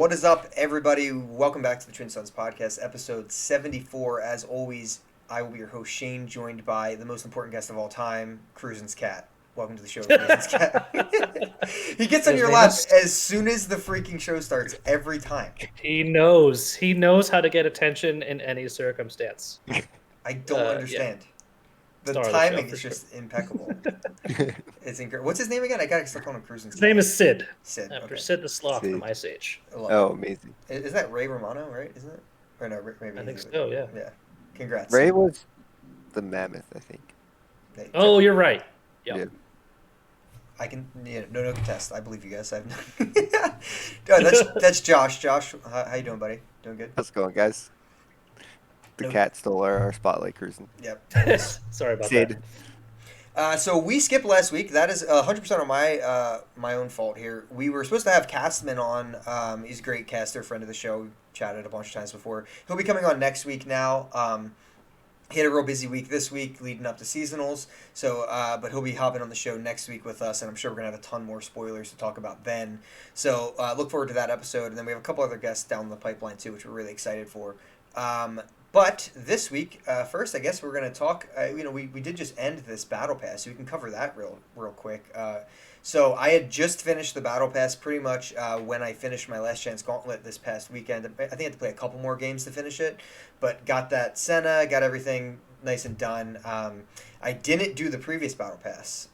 What is up, everybody? Welcome back to the Twin Sons Podcast, episode 74. As always, I will be your host, Shane, joined by the most important guest of all time, Kroozin's cat. Welcome to the show, Kroozin's cat. He gets on His your name lap is. as soon as the freaking show starts, every time. He knows. He knows how to get attention in any circumstance. I don't Yeah, understand. The star of the show timing for is sure. just impeccable. It's incredible. What's his name again? I gotta start calling him Kroozin's His cat. name is Sid. Sid. After Okay. Sid the Sloth from Sid. Ice Age. I love Oh, amazing. it. Is that Ray Romano, right? Isn't it? Or no, maybe I think he's- so, yeah. Yeah. Congrats. Ray was the mammoth, I think. Hey, Oh, you're right. Yep. Yeah. I can, no contest. I believe you guys. That's Josh. Josh, how you doing, buddy? Doing good? How's it going, guys? The No- cat stole our spotlight cruising. Yep. Sorry about Sid. that. So we skipped last week. That is 100% on my own fault here. We were supposed to have Castman on. He's a great caster, friend of the show. We chatted a bunch of times before. He'll be coming on next week now. He had a real busy week this week leading up to seasonals. So, but he'll be hopping on the show next week with us, and I'm sure we're gonna have a ton more spoilers to talk about then. So look forward to that episode, and then we have a couple other guests down the pipeline too, which we're really excited for. But this week, first, I guess we're gonna talk. We did just end this battle pass, so we can cover that real quick. So I had just finished the battle pass pretty much when I finished my Last Chance Gauntlet this past weekend. I think I had to play a couple more games to finish it, but got that Senna, got everything nice and done. I didn't do the previous battle pass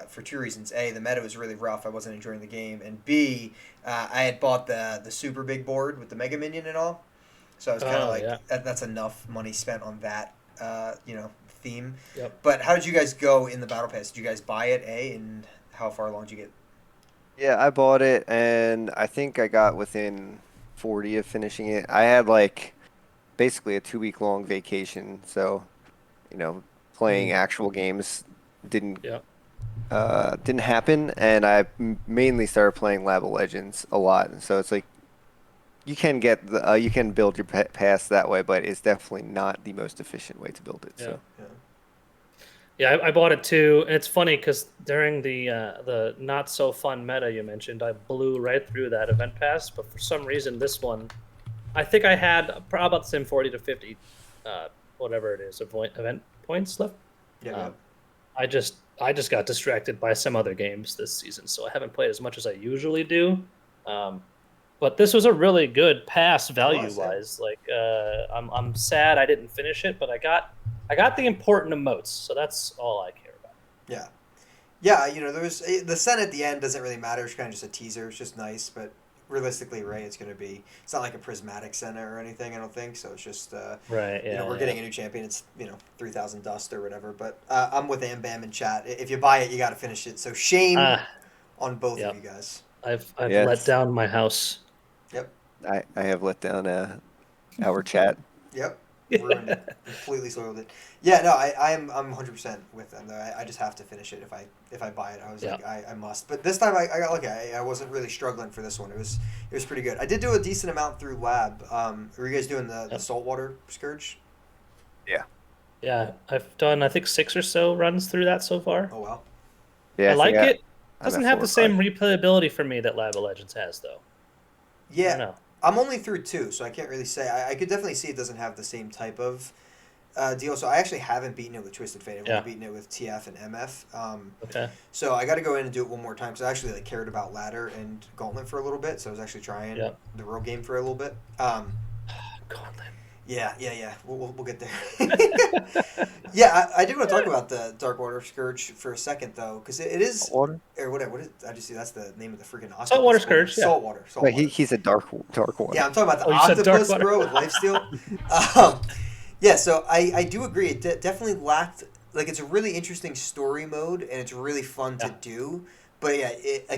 for two reasons. A, the meta was really rough. I wasn't enjoying the game, and B, I had bought the super big board with the Mega Minion and all. So I was kind of like, yeah. that's enough money spent on that, theme. Yep. But how did you guys go in the battle pass? Did you guys buy it, A, and how far along did you get? Yeah, I bought it, and I think I got within 40 of finishing it. I had, basically a 2-week-long vacation, so, playing actual games didn't Yep. didn't happen, and I mainly started playing Lab of Legends a lot. And so it's like, you can you can build your pass that way, but it's definitely not the most efficient way to build it. So Yeah, I bought it too, and it's funny because during the not so fun meta you mentioned, I blew right through that event pass. But for some reason, this one, I think I had probably about the same 40 to 50, whatever it is, event points left. Yeah. I just got distracted by some other games this season, so I haven't played as much as I usually do. But this was a really good pass value-wise. I'm sad I didn't finish it, but I got the important emotes, so that's all I care about. Yeah. There was the Sen at the end doesn't really matter. It's kind of just a teaser. It's just nice, but realistically, Ray, it's not like a prismatic Senna or anything. I don't think so. It's just Right. Yeah. we're getting a new champion. It's 3,000 dust or whatever. But I'm with Am Bam in chat. If you buy it, you got to finish it. So shame on both Yep. of you guys. I've Yes. let down my house. I have let down our chat. Yep. Ruined it. Completely soiled it. Yeah, no, I'm 100% with them. I just have to finish it if I buy it. I was Yeah. like I must. But this time I got lucky. I wasn't really struggling for this one. It was pretty good. I did do a decent amount through lab. Were you guys doing the Yep. Saltwater Scourge? Yeah, I've done I think 6 or so runs through that so far. Oh wow. Yeah, I like think it. I'm Doesn't at have 4 the or same 5. replayability for me that Lab of Legends has, though. I Yeah, don't know. I'm only through 2, so I can't really say. I could definitely see it doesn't have the same type of deal. So I actually haven't beaten it with Twisted Fate. I've Yeah. only beaten it with TF and MF. Okay. So I got to go in and do it one more time because I actually cared about ladder and gauntlet for a little bit. So I was actually trying Yep. the real game for a little bit. Gauntlet. Yeah. We'll get there. Yeah, I did want to talk about the Darkwater Scourge for a second though, because it is Water? or whatever. What is I just see that's the name of the freaking octopus. Saltwater Scourge, yeah. Saltwater. Wait, he's a dark one. Yeah, I'm talking about the Oh, you said octopus, Darkwater. bro, with lifesteal. Yeah, so I do agree. It definitely lacked it's a really interesting story mode and it's really fun to Yeah. do. But yeah,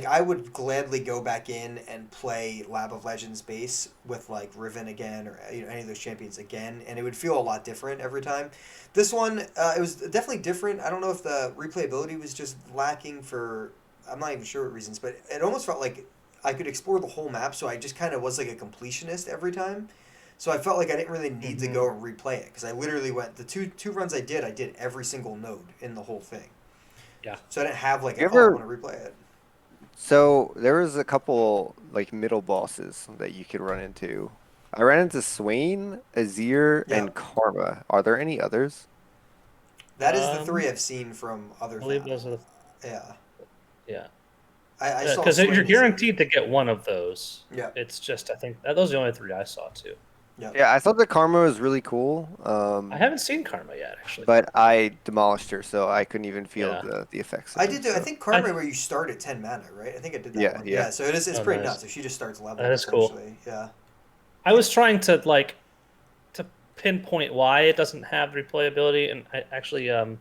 I would gladly go back in and play Lab of Legends base with Riven again or any of those champions again, and it would feel a lot different every time. This one, it was definitely different. I don't know if the replayability was just lacking for I'm not even sure what reasons, but it almost felt like I could explore the whole map, so I just kind of was like a completionist every time. So I felt like I didn't really need to go and replay it because I literally went the two runs I did every single node in the whole thing. Yeah. So I didn't have You I ever- want to replay it. So there was a couple like middle bosses that you could run into. I ran into Swain, Azir, Yeah, and Karma. Are there any others? that is the three I've seen from I other. believe those are the Yeah, yeah. I saw Because Swain you're as guaranteed to get one of those. Yeah, It's just I think those are the only three I saw too. yeah. Yeah, I thought the Karma was really cool. I haven't seen Karma yet, actually. But I demolished her, so I couldn't even feel Yeah. the effects of I it. did do. I So think Karma where you start at 10 mana, right? I think I did that yeah, one. yeah. Yeah, so it's Oh, pretty nice. nuts. So she just starts leveling. That is cool. Essentially. Yeah. I was trying to to pinpoint why it doesn't have replayability, and I actually I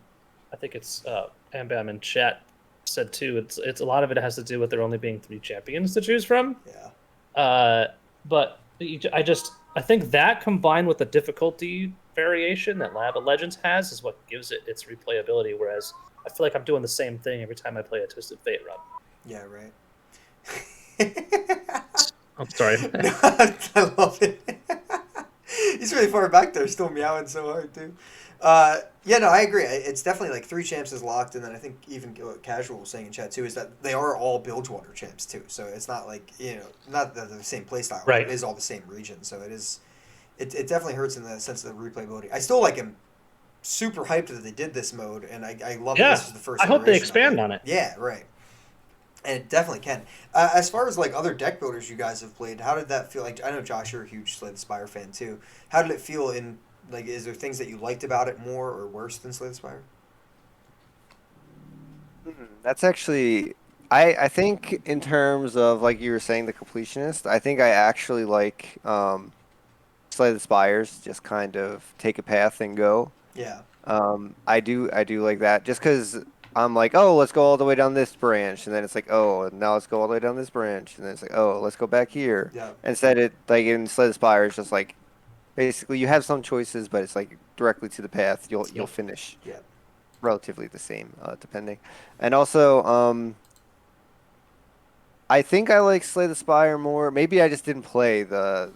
think it's Bam Bam in chat said too. It's a lot of it has to do with there only being 3 champions to choose from. Yeah. But I think that combined with the difficulty variation that Lab of Legends has is what gives it its replayability. Whereas I feel like I'm doing the same thing every time I play a Twisted Fate run. Yeah. Right. I'm sorry. No, I love it. He's really far back there, still meowing so hard too. Yeah, no, I agree. It's definitely like 3 champs is locked, and then I think even what Casual was saying in chat too is that they are all Bilgewater champs too. So it's not like not the same playstyle. Right. It is all the same region, so it is. It definitely hurts in the sense of the replayability. I still am super hyped that they did this mode, and I love that this is the first. I hope they iteration of expand on it. Yeah, right. And it definitely can. As far as like other deck builders you guys have played, how did that feel? Like I know Josh, you're a huge Slay the Spire fan too. How did it feel in like? Is there things that you liked about it more or worse than Slay the Spire? That's actually I think in terms of like you were saying the completionist, I think I actually like Slay the Spires, just kind of take a path and go. Yeah. I do like that just because I'm like, oh, let's go all the way down this branch, and then it's like, oh, now let's go all the way down this branch, and then it's like, oh, let's go back here. Yeah. Instead, it like in Slay the Spire, it's just like basically you have some choices, but it's like directly to the path. You'll finish Yeah. relatively the same, depending. And also, I think I like Slay the Spire more. Maybe I just didn't play the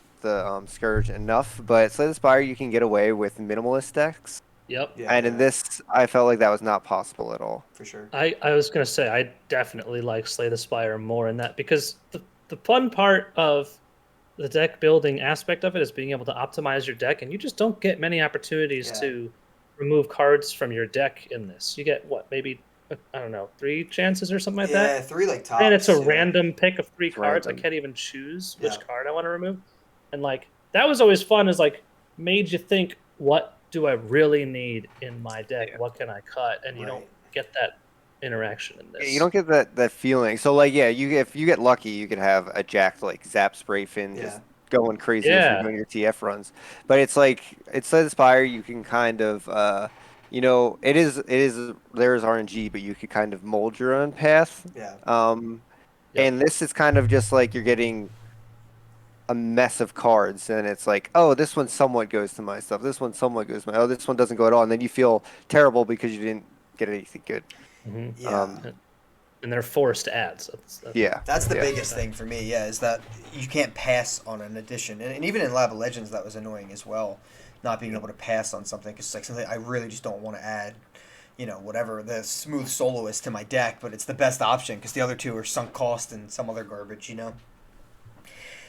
Scourge enough, but Slay the Spire you can get away with minimalist decks. Yep. Yeah. And in this, I felt like that was not possible at all. For sure. I was gonna say I definitely like Slay the Spire more in that because the fun part of the deck building aspect of it is being able to optimize your deck, and you just don't get many opportunities to remove cards from your deck in this. You get what, maybe I don't know, 3 chances or something like that. Yeah, 3 like tops. And it's a random pick of 3 cards. Random. I can't even choose which card I want to remove. And like that was always fun. Is like made you think, what do I really need in my deck? Yeah. What can I cut? And you don't get that interaction in this. You don't get that feeling. So like, yeah, if you get lucky, you could have a jacked like Zap Spray Fin just going crazy as you're doing your TF runs. But it's like it's Slay the Spire. You can kind of it is there is RNG, but you could kind of mold your own path. Yeah. And this is kind of just like you're getting a mess of cards, and it's like, oh, this one somewhat goes to my stuff. This one somewhat goes to my. Oh, this one doesn't go at all, and then you feel terrible because you didn't get anything good. Mm-hmm. Yeah. And they're forced ads. That's the biggest thing for me. Yeah, is that you can't pass on an addition, and even in Lab of Legends that was annoying as well, not being able to pass on something because like something I really just don't want to add. Whatever the smooth soloist to my deck, but it's the best option because the other 2 are sunk cost and some other garbage.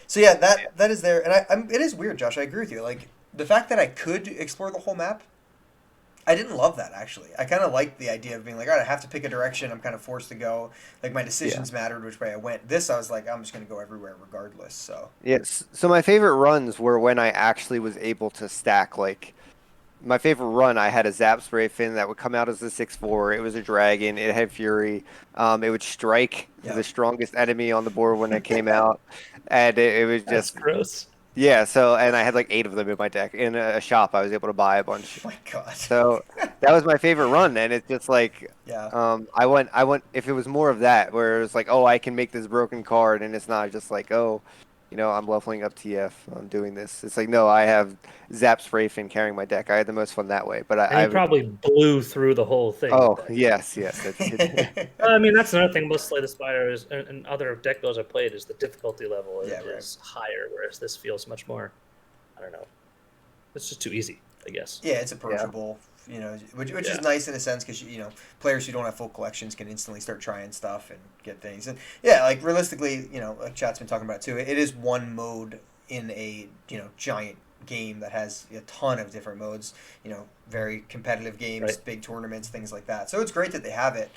So yeah, that is there, and it is weird, Josh. I agree with you. Like the fact that I could explore the whole map, I didn't love that actually. I kind of liked the idea of being like, all right, I have to pick a direction. I'm kind of forced to go. Like my decisions mattered which way I went. This I was like, I'm just gonna go everywhere regardless. So yes. So my favorite runs were when I actually was able to stack like. My favorite run, I had a Zap Spray Fin that would come out as a 6/4. It was a dragon. It had Fury. It would strike the strongest enemy on the board when it came out, and it was just That's gross. Yeah. So and I had like 8 of them in my deck. In a shop, I was able to buy a bunch. Oh my God. So that was my favorite run, and it's just like I went. If it was more of that, where it was like, oh, I can make this broken card, and it's not just like, oh. I'm leveling up TF. I'm doing this. It's like, no, I have Zap Spray Fin carrying my deck. I had the most fun that way. But I probably blew through the whole thing. Oh, yes. That's I mean, that's another thing. Most Slay the Spire and other deck builds I've played is the difficulty level is higher, whereas this feels much more, I don't know. It's just too easy, I guess. Yeah, it's approachable which is nice in a sense because players who don't have full collections can instantly start trying stuff and get things. And yeah, like realistically, like chat's been talking about too, it is one mode in a giant game that has a ton of different modes. Very competitive games, Right. big tournaments, things like that. So it's great that they have it.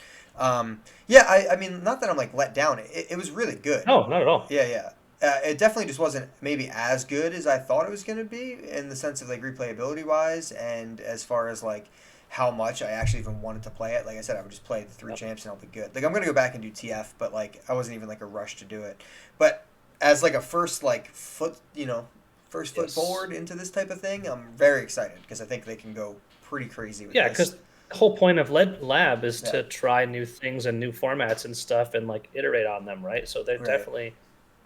Yeah, I mean, not that I'm like let down. It was really good. No, not at all. Yeah. It definitely just wasn't maybe as good as I thought it was going to be in the sense of like replayability wise, and as far as like how much I actually even wanted to play it. Like I said, I would just play the 3 champs and I'll be good. Like I'm going to go back and do TF, but like I wasn't even like a rush to do it. But as like a first like foot forward into this type of thing, I'm very excited because I think they can go pretty crazy with this. Yeah, because the whole point of Lab is to try new things and new formats and stuff and like iterate on them, right? So they're definitely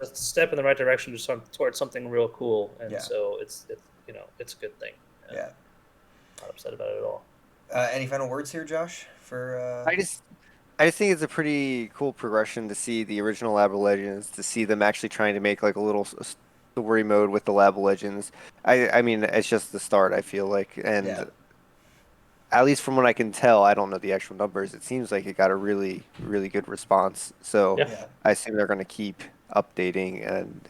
a step in the right direction towards something real cool, and so it's a good thing. Yeah, not upset about it at all. Any final words here, Josh? For I just think it's a pretty cool progression to see the original Lab of Legends, to see them actually trying to make like a little story mode with the Lab of Legends. I mean, it's just the start, I feel like, and at least from what I can tell, I don't know the actual numbers, it seems like it got a really, really good response. So I assume they're going to keep updating and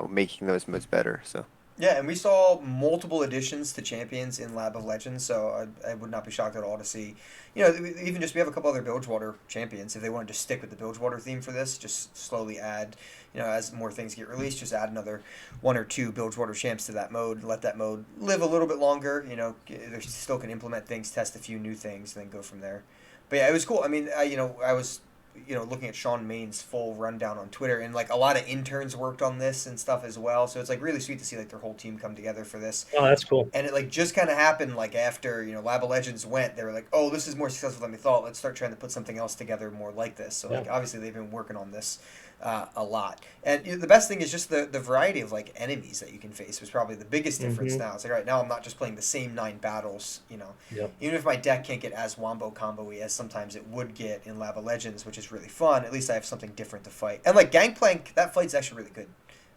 making those modes better. So yeah, and we saw multiple additions to champions in Lab of Legends, so I would not be shocked at all to see, even just we have a couple other Bilgewater champions. If they wanted to stick with the Bilgewater theme for this, just slowly add, as more things get released, just add another 1 or 2 Bilgewater champs to that mode, let that mode live a little bit longer. They still can implement things, test a few new things, and then go from there. But yeah, it was cool. I mean, I was looking at Sean Main's full rundown on Twitter, and like a lot of interns worked on this and stuff as well. So it's like really sweet to see like their whole team come together for this. Oh, that's cool. And it like just kind of happened like after Lab of Legends went, they were like, oh, this is more successful than we thought. Let's start trying to put something else together more like this. So like obviously they've been working on this a lot. And the best thing is just the variety of like enemies that you can face was probably the biggest difference now. It's like, right now I'm not just playing the same 9 battles, even if my deck can't get as wombo combo-y as sometimes it would get in Lab of Legends, which is really fun. At least I have something different to fight. And like Gangplank, that fight's actually really good.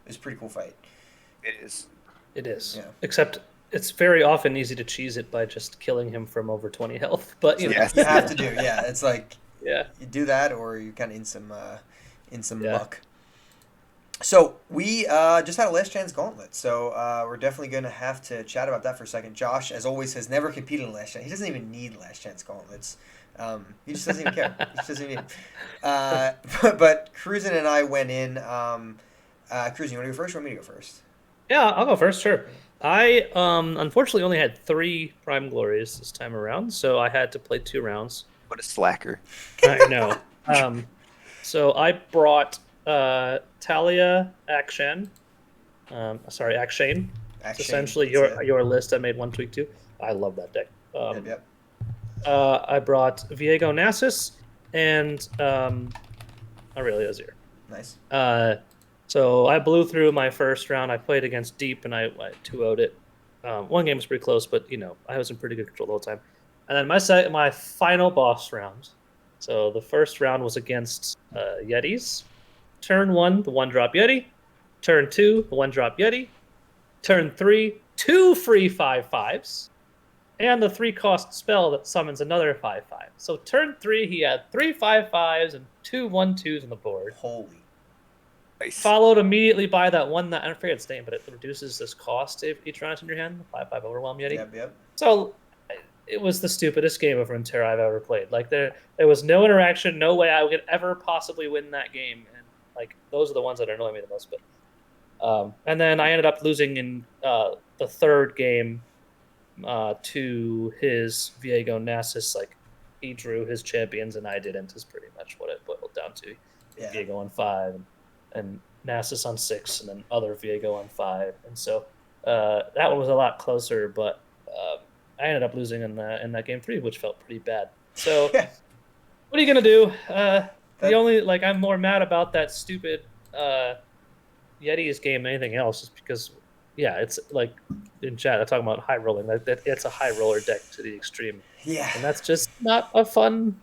It was a pretty cool fight. It is. Yeah. Except it's very often easy to cheese it by just killing him from over 20 health. But you have to do. Yeah, it's like you do that or you're kind of in some luck. So we just had a Last Chance Gauntlet, so we're definitely going to have to chat about that for a second. Josh, as always, has never competed in Last Chance. He doesn't even need Last Chance Gauntlets. He just doesn't even care. He just doesn't even need them. But Kroozin and I went in. Kroozin, you want to go first or want me to go first? Yeah, I'll go first, sure. I unfortunately only had 3 Prime Glories this time around, so I had to play 2 rounds. What a slacker. I know. So I brought Talia Akshan. Akshane. It's essentially your list. I made 1 tweak to. I love that deck. I brought Viego Nasus and Aurelia Azir. Nice. So I blew through my first round. I played against Deep and I 2-0'd it. One game was pretty close, but I was in pretty good control the whole time. And then my final boss round. So the first round was against Yetis. Turn 1, the 1-drop Yeti. Turn 2, the 1-drop Yeti. Turn 3, 2 free 5/5s. And the 3-cost spell that summons another 5/5. So turn 3, he had 3 5/5s and 2 1/2s on the board. Holy. Nice. Followed immediately by that one that, I forget its name, but it reduces this cost if each round in your hand. 5/5 Overwhelm Yeti. Yep. So it was the stupidest game of Runeterra I've ever played. Like there was no interaction, no way I could ever possibly win that game. And like those are the ones that annoy me the most. But and then I ended up losing in the third game to his Viego Nasus. Like he drew his champions and I didn't. Is pretty much what it boiled down to. Yeah. Viego on 5 and Nasus on 6, and then other Viego on 5. And so that one was a lot closer, but I ended up losing in that game 3, which felt pretty bad. So what are you gonna do? I'm more mad about that stupid Yeti's game than anything else, just because it's like in chat I'm talking about high rolling. That it's a high roller deck to the extreme. Yeah. And that's just not a fun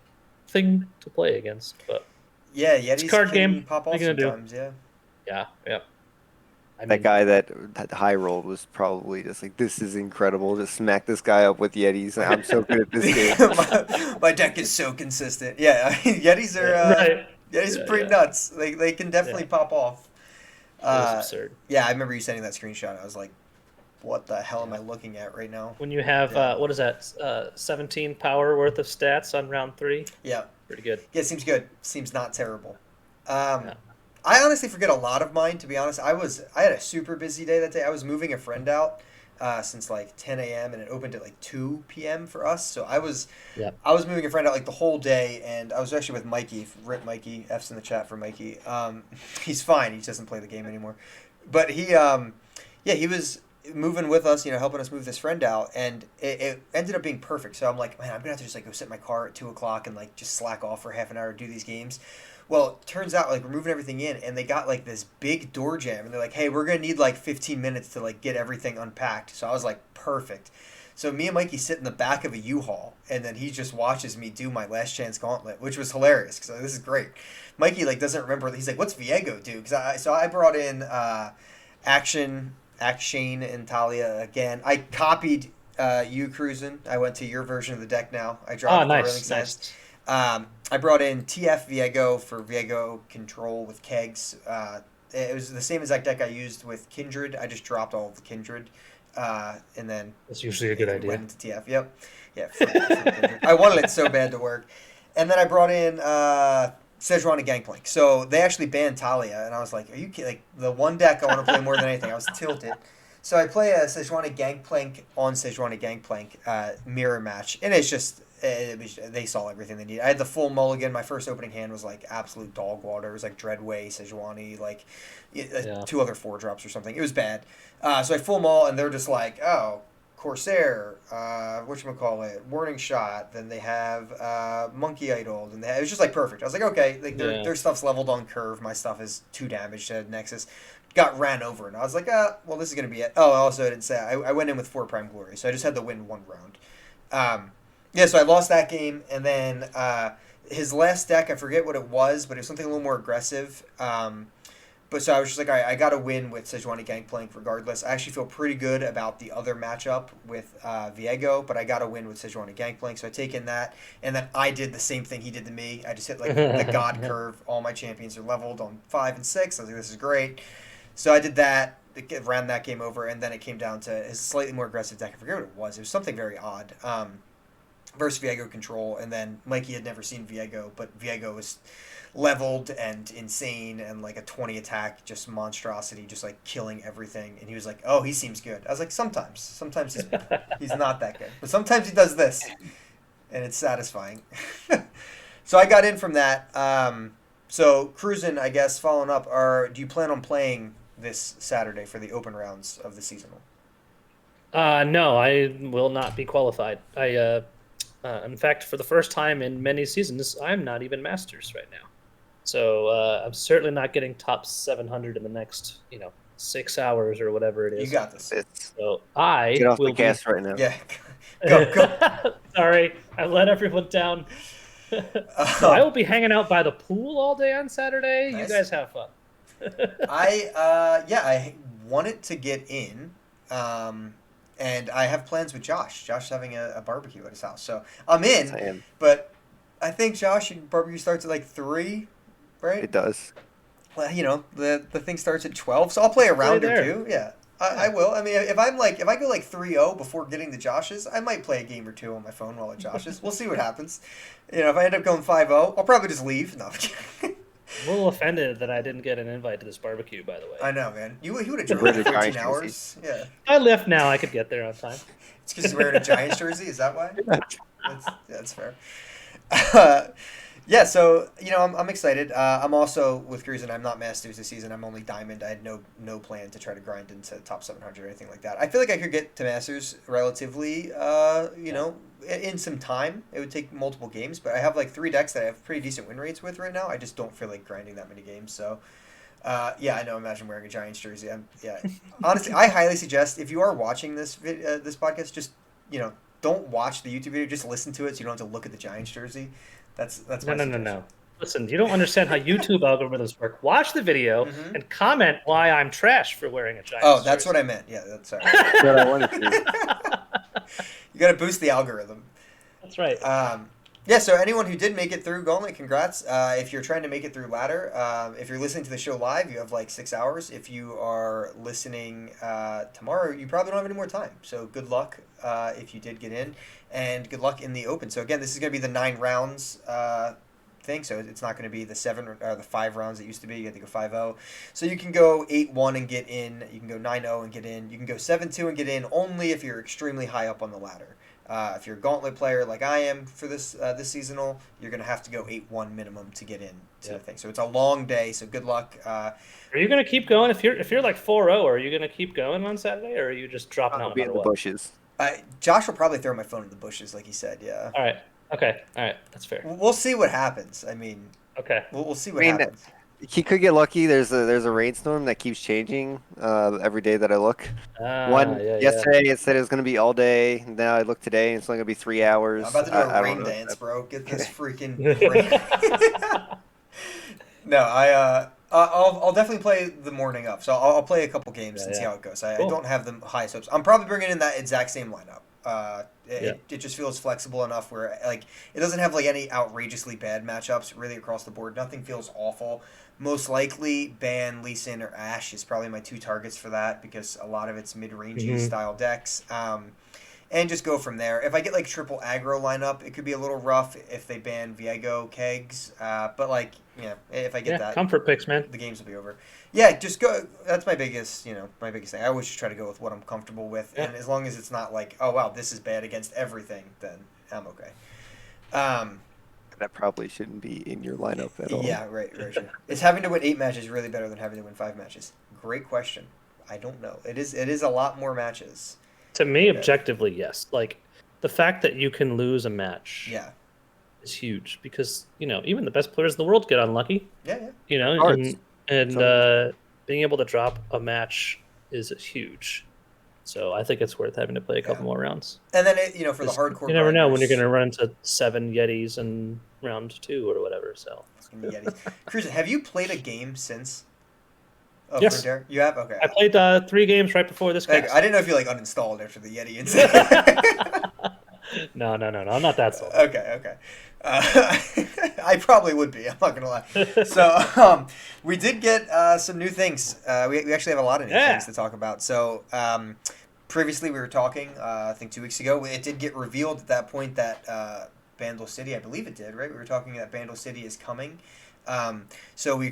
thing to play against. But yeah, Yetis it's a card can game. pop off sometimes. Yeah. Yeah. That guy that high rolled was probably just like, this is incredible. Just smack this guy up with Yetis. I'm so good at this game. my deck is so consistent. Yeah, Yetis are right. Yetis are pretty nuts. They can definitely pop off. It was absurd. Yeah, I remember you sending that screenshot. I was like, what the hell am I looking at right now? When you have what is that? 17 power worth of stats on round 3. Yeah, pretty good. Yeah, it seems good. Seems not terrible. I honestly forget a lot of mine, to be honest. I had a super busy day that day. I was moving a friend out since like 10 a.m. and it opened at like 2 p.m. for us. So I was moving a friend out like the whole day, and I was actually with Mikey. Rip Mikey. F's in the chat for Mikey. He's fine. He doesn't play the game anymore. But he was moving with us, helping us move this friend out, and it ended up being perfect. So I'm like, man, I'm gonna have to just like go sit in my car at 2 o'clock and like just slack off for half an hour to do these games. Well, it turns out like we're moving everything in, and they got like this big door jam, and they're like, hey, we're gonna need like 15 minutes to like get everything unpacked. So I was like, perfect. So me and Mikey sit in the back of a U-Haul, and then he just watches me do my Last Chance Gauntlet, which was hilarious because this is great. Mikey like doesn't remember. He's like, what's Viego do? Because I brought in Action and Talia again. I copied you, Kroozin. I went to your version of the deck now. I dropped the Rolling Sands. I brought in TF Viego for Viego control with kegs. It was the same exact deck I used with Kindred. I just dropped all of the Kindred, and then that's usually a good idea. Went into TF. Yep. Yeah. For Kindred. I wanted it so bad to work, and then I brought in Sejuani Gangplank. So they actually banned Talia, and I was like, "Are you kidding?" Like the one deck I want to play more than anything. I was tilted. So I play a Sejuani Gangplank on Sejuani Gangplank mirror match, and it's just. They saw everything they needed. I had the full mulligan. My first opening hand was like absolute dog water. It was like Dreadway, Sejuani, like 2 other 4-drops or something. It was bad. So I full mull, and they're just like, oh, Corsair, whatchamacallit, Warning Shot. Then they have Monkey Idol. And it was just like perfect. I was like, okay, like their stuff's leveled on curve. My stuff is 2 damage to Nexus. Got ran over, and I was like, well, this is going to be it. Oh, also I didn't say I went in with 4 Prime Glory, so I just had to win 1 round. Yeah, so I lost that game, and then his last deck, I forget what it was, but it was something a little more aggressive. But so I was just like, all right, I got to win with Sejuani Gangplank regardless. I actually feel pretty good about the other matchup with Viego, but I got to win with Sejuani Gangplank, so I take in that. And then I did the same thing he did to me. I just hit like the God curve. All my champions are leveled on 5 and 6. I was like, this is great. So I did that, ran that game over, and then it came down to his slightly more aggressive deck. I forget what it was. It was something very odd. Versus Viego control, and then Mikey had never seen Viego, but Viego was leveled and insane and like a 20 attack, just monstrosity, just like killing everything. And he was like, "Oh, he seems good." I was like, "Sometimes he's not that good, but sometimes he does this, and it's satisfying." So I got in from that. So Kroozin, I guess, following up, do you plan on playing this Saturday for the open rounds of the seasonal? No, I will not be qualified. In fact, for the first time in many seasons, I'm not even Masters right now. So I'm certainly not getting top 700 in the next, 6 hours or whatever it is. You got this. So I get off the gas right now. Yeah, go. Sorry, I let everyone down. I will be hanging out by the pool all day on Saturday. Nice. You guys have fun. I wanted to get in. And I have plans with Josh. Josh is having a barbecue at his house. So I'm in, but I think Josh, barbecue starts at like 3, right? It does. Well, the thing starts at 12, so I'll play a round or 2. Yeah, I will. I mean, if I go like 3-0 before getting to Josh's, I might play a game or 2 on my phone while at Josh's. We'll see what happens. If I end up going 5-0, I'll probably just leave. No, I'm kidding. I'm a little offended that I didn't get an invite to this barbecue, by the way. I know, man. You would have driven 14 hours. Yeah. I left now. I could get there on time. It's because you're wearing a Giants jersey? Is that why? That's fair. Yeah, so, I'm excited. I'm also, with Kroozin, I'm not Masters this season. I'm only Diamond. I had no plan to try to grind into top 700 or anything like that. I feel like I could get to Masters relatively, in some time. It would take multiple games, but I have like 3 decks that I have pretty decent win rates with right now. I just don't feel like grinding that many games, so... I know. Imagine wearing a Giants jersey. Honestly, I highly suggest if you are watching this podcast, just don't watch the YouTube video. Just listen to it, so you don't have to look at the Giants jersey. That's my suggestion. No. Listen, you don't understand how YouTube algorithms work. Watch the video Mhm. and comment why I'm trash for wearing a Giants Oh, that's jersey. what I meant. Yeah, that's sorry. That I want to see. You got to boost the algorithm. That's right. Yeah, so anyone who did make it through Gauntlet, congrats. If you're trying to make it through ladder, if you're listening to the show live, you have like 6 hours. If you are listening tomorrow, you probably don't have any more time. So good luck if you did get in, and good luck in the open. So again, this is going to be the 9 rounds thing. So it's not going to be the 7 or the 5 rounds it used to be. You have to go 5-0. So you can go 8-1 and get in. You can go 9-0 and get in. You can go 7-2 and get in only if you're extremely high up on the ladder. If you're a Gauntlet player like I am for this seasonal, you're going to have to go 8-1 minimum to get in to the thing. So it's a long day. So good luck. Are you going to keep going if you're like 4-0? Are you going to keep going on Saturday, or are you just dropping out? I'll be in the bushes. Josh will probably throw my phone in the bushes, like he said. Yeah. All right. Okay. All right. That's fair. We'll see what happens. I mean, okay. We'll see what happens. He could get lucky. There's a rainstorm that keeps changing every day that I look. Yesterday it said it was going to be all day. Now I look today and it's only going to be 3 hours. I'm about to do a rain dance, bro. Get this freaking rain. No, I'll definitely play the morning up. So I'll play a couple games and see how it goes. I don't have the highest hopes. I'm probably bringing in that exact same lineup. It just feels flexible enough where like it doesn't have like any outrageously bad matchups really across the board. Nothing feels awful. Most likely, Ban, Lee Sin, or Ashe is probably my 2 targets for that because a lot of it's mid-rangey style decks. And just go from there. If I get like triple aggro lineup, it could be a little rough if they ban Viego, Kegs. But like, if I get that, comfort picks, man, the games will be over. Yeah, just go. That's my biggest thing. I always just try to go with what I'm comfortable with, and as long as it's not like, oh wow, this is bad against everything, then I'm okay. That probably shouldn't be in your lineup at all. Yeah, right. Sure. Is having to win 8 matches really better than having to win 5 matches? Great question. I don't know. It is a lot more matches. To me, objectively, yes. Like the fact that you can lose a match, is huge because even the best players in the world get unlucky. Yeah. And being able to drop a match is huge. So I think it's worth having to play a couple more rounds. And then for the hardcore, you never know when you're going to run into 7 Yetis in round 2 or whatever. So Kroozin, have you played a game since? Yes. Runeterra? You have? Okay. I played 3 games right before this cast. I didn't know if you uninstalled after the Yeti incident. No. I'm not that sold. Okay. I probably would be. I'm not gonna lie. So we did get some new things. We actually have a lot of new things to talk about. So previously we were talking, I think 2 weeks ago, it did get revealed at that point that Bandlecity, I believe it did, right? We were talking that Bandlecity is coming. So we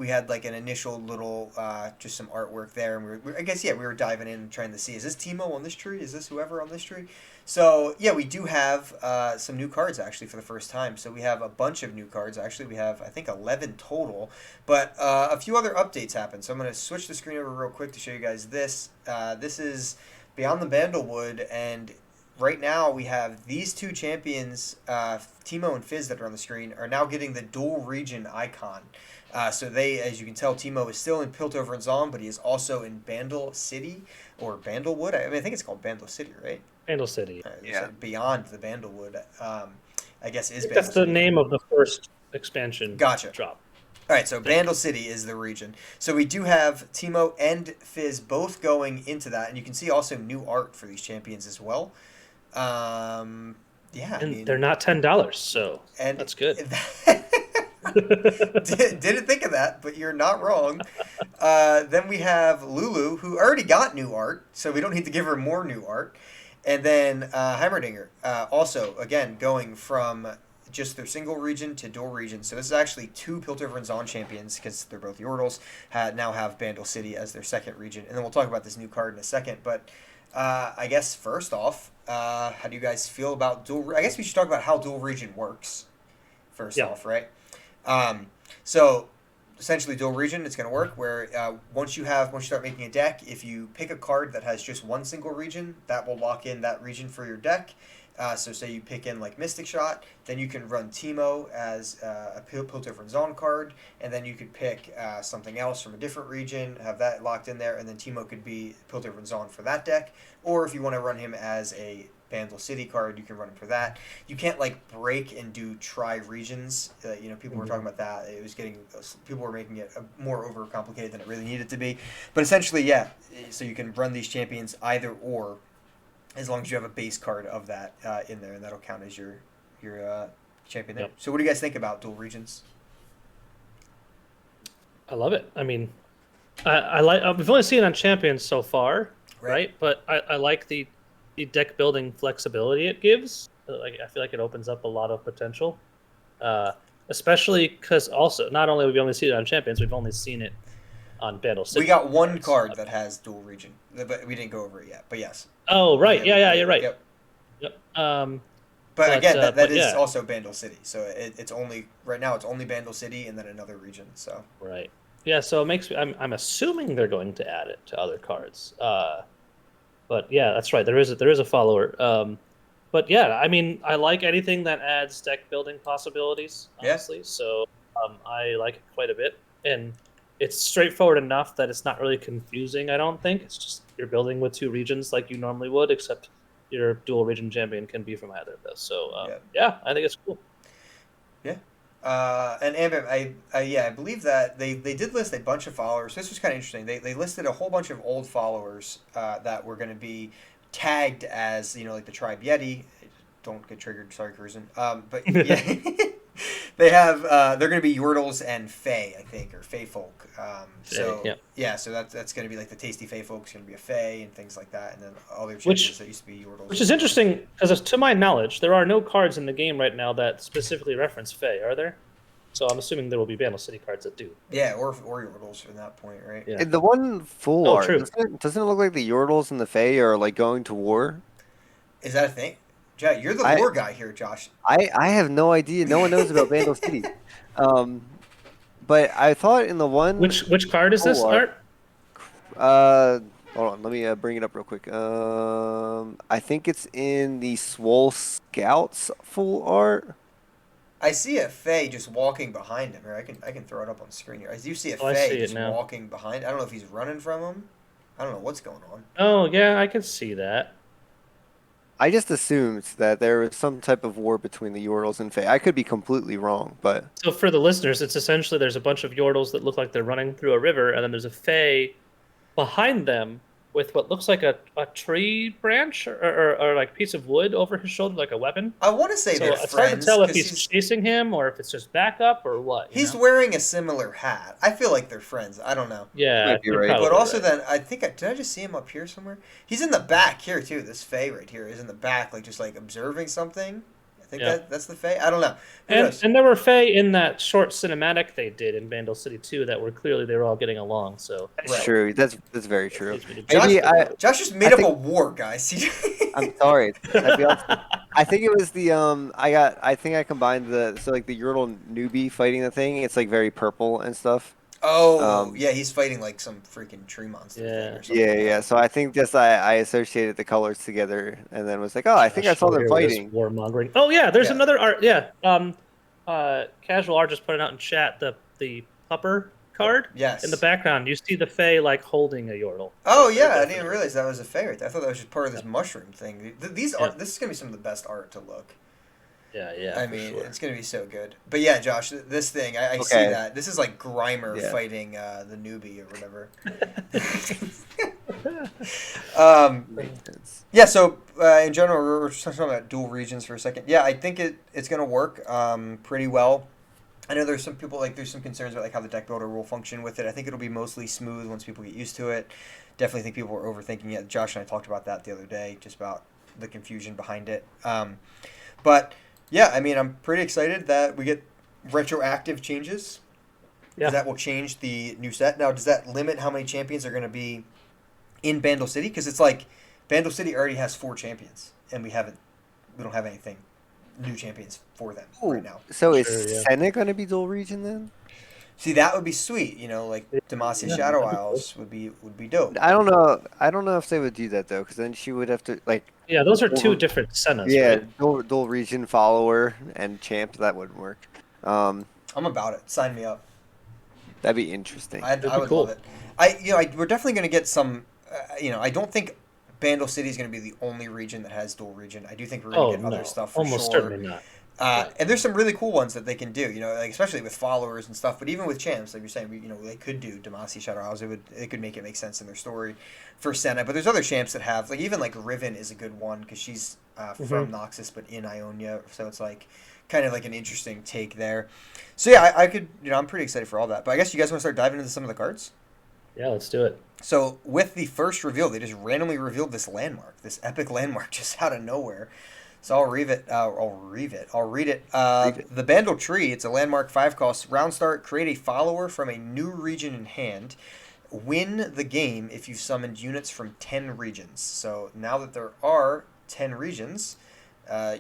had like an initial little just some artwork there, and we were diving in and trying to see, is this Teemo on this tree? Is this whoever on this tree? So yeah, we do have some new cards actually for the first time. So we have a bunch of new cards. Actually, we have I think 11 total, but a few other updates happened. So I'm gonna switch the screen over real quick to show you guys this. This is Beyond the Bandlewood, and right now we have these 2 champions, Teemo and Fizz, that are on the screen, are now getting the dual region icon. So they, as you can tell, Teemo is still in Piltover and Zon, but he is also in Bandlecity or Bandlewood. I think it's called Bandlecity, right? Bandlecity. Beyond the Bandlewood, I guess is Bandlecity. That's the name of the first expansion. Gotcha. Drop. All right, so Bandlecity is the region. So we do have Teemo and Fizz both going into that, and you can see also new art for these champions as well. And they're not $10, so that's good. Didn't think of that, but you're not wrong. Then we have Lulu, who already got new art, so we don't need to give her more new art. And then Heimerdinger, also, again, going from just their single region to dual region. So this is actually 2 Piltover and Zon champions, because they're both Yordles, now have Bandlecity as their second region. And then we'll talk about this new card in a second. But I guess first off, how do you guys feel about dual? I guess we should talk about how dual region works. First off, right? So essentially, dual region, it's going to work where once you start making a deck, if you pick a card that has just one single region, that will lock in that region for your deck. So say you pick in like Mystic Shot, then you can run Teemo as a Piltover and Zon card, and then you could pick something else from a different region, have that locked in there, and then Teemo could be Piltover and Zon for that deck. Or if you want to run him as a Bandlecity card. You can run them for that. You can't like break and do tri-regions. You know, people were talking about that. It was getting people were making it more overcomplicated than it really needed to be. But essentially, yeah. So you can run these champions either or, as long as you have a base card of that in there, and that'll count as your champion there. Yep. So what do you guys think about dual regions? I love it. I mean, I like. We've only seen it on champions so far, right? But I like the deck building flexibility it gives. Like, I feel like it opens up a lot of potential, especially because also not only have we only seen it on champions, we've only seen it on Bandlecity. We got one card that has dual region, but we didn't go over it yet. But yes. Oh right, yeah, you're right. Yep. But again, that is also Bandlecity. So it's only right now. It's only Bandlecity and then another region. So right. Yeah. So it makes me. I'm assuming they're going to add it to other cards. But yeah, that's right. There is a follower. But yeah, I mean, I like anything that adds deck building possibilities. Honestly, so I like it quite a bit, and it's straightforward enough that it's not really confusing. I don't think it's just you're building with 2 regions like you normally would, except your dual region champion can be from either of those. So yeah, I think it's cool. Yeah. And Ambim, I believe that they did list a bunch of followers. This was kind of interesting. They listed a whole bunch of old followers that were going to be tagged as, you know, like the Tribe Yeti. Don't get triggered. Sorry, Kroozin. But yeah, they have they're going to be Yordles and Fae, I think, or Fae folk. So that's going to be like the Tasty Fae folk's going to be a Fae and things like that, and then other changes that used to be Yordles. Which is interesting because, to my knowledge, there are no cards in the game right now that specifically reference Fae, are there? So I'm assuming there will be Bandlecity cards that do. Yeah, or Yordles from that point, right? Yeah. The one full art, doesn't it look like the Yordles and the Fae are like going to war? Is that a thing? Jack, you're the lore guy here, Josh. I have no idea. No one knows about Bandlecity. But I thought in the one... Which card is this art? Hold on, let me bring it up real quick. I think it's in the Swole Scouts full art. I see a Fae just walking behind him. Or I can throw it up on the screen here. I do see a Fae just walking behind. I don't know if he's running from him. I don't know what's going on. Oh, yeah, I can see that. I just assumed that there was some type of war between the Yordles and Fae. I could be completely wrong, but... So for the listeners, it's essentially there's a bunch of Yordles that look like they're running through a river, and then there's a Fae behind them with what looks like a tree branch or like piece of wood over his shoulder, like a weapon. I want to say they're friends. It's hard to tell if he's chasing him or if it's just backup or what. He's wearing a similar hat. I feel like they're friends. I don't know. Yeah, right. But also then, I think, did I just see him up here somewhere? He's in the back here too. This Fae right here is in the back, like just like observing something. I think that's the Fae. I don't know. And there were Fae in that short cinematic they did in Bandlecity 2 that were clearly they were all getting along. So that's true. That's very true. Josh just made up a war, guys. I'm sorry. I think it was the I think I combined the the Yordle newbie fighting the thing. It's like very purple and stuff. Oh, yeah, he's fighting like some freaking tree monster thing or something. Yeah. So I think just I associated the colors together and then was like, oh, I think I saw them fighting. Warmongering. Oh yeah, there's another art. Yeah. Casual art just put it out in chat. The pupper card. Yes. In the background, you see the Fae like holding a Yordle. Oh yeah, I didn't realize that was a Fae right there. I thought that was just part of this mushroom thing. This is gonna be some of the best art to look. Yeah. I mean, it's gonna be so good. But yeah, Josh, this thing, I see that. This is like Grimer fighting the newbie or whatever. Yeah. So in general, we're just talking about dual regions for a second. Yeah, I think it's gonna work pretty well. I know there's some people there's some concerns about like how the deck builder will function with it. I think it'll be mostly smooth once people get used to it. Definitely think people are overthinking it. Josh and I talked about that the other day, just about the confusion behind it. But yeah, I mean, I'm pretty excited that we get retroactive changes. Yeah. That will change the new set. Now, does that limit how many champions are going to be in Bandlecity? Because it's like Bandlecity already has 4 champions, and we don't have anything new champions for them right now. So is Senna going to be dual region then? See, that would be sweet. You know, like Demacia Shadow Isles would be dope. I don't know if they would do that though, because then she would have to like. Yeah, those are 2 different Sennas. Yeah, right? dual region follower and champ, that wouldn't work. I'm about it. Sign me up. That'd be interesting. I would love it. We're definitely going to get some. I don't think Bandlecity is going to be the only region that has dual region. I do think we're going to get other stuff for almost sure. certainly not. And there's some really cool ones that they can do, like especially with followers and stuff. But even with champs, like you're saying, they could do Demacia Shadow Isles. It could make it make sense in their story for Senna. But there's other champs that have even Riven is a good one because she's from Noxus but in Ionia, so it's kind of an interesting take there. So yeah, I could I'm pretty excited for all that. But I guess you guys want to start diving into some of the cards. Yeah, let's do it. So with the first reveal, they just randomly revealed this landmark, this epic landmark, just out of nowhere. So I'll read it. The Bandle Tree, it's a landmark 5 cost. Round start, create a follower from a new region in hand. Win the game if you've summoned units from 10 regions. So now that there are 10 regions,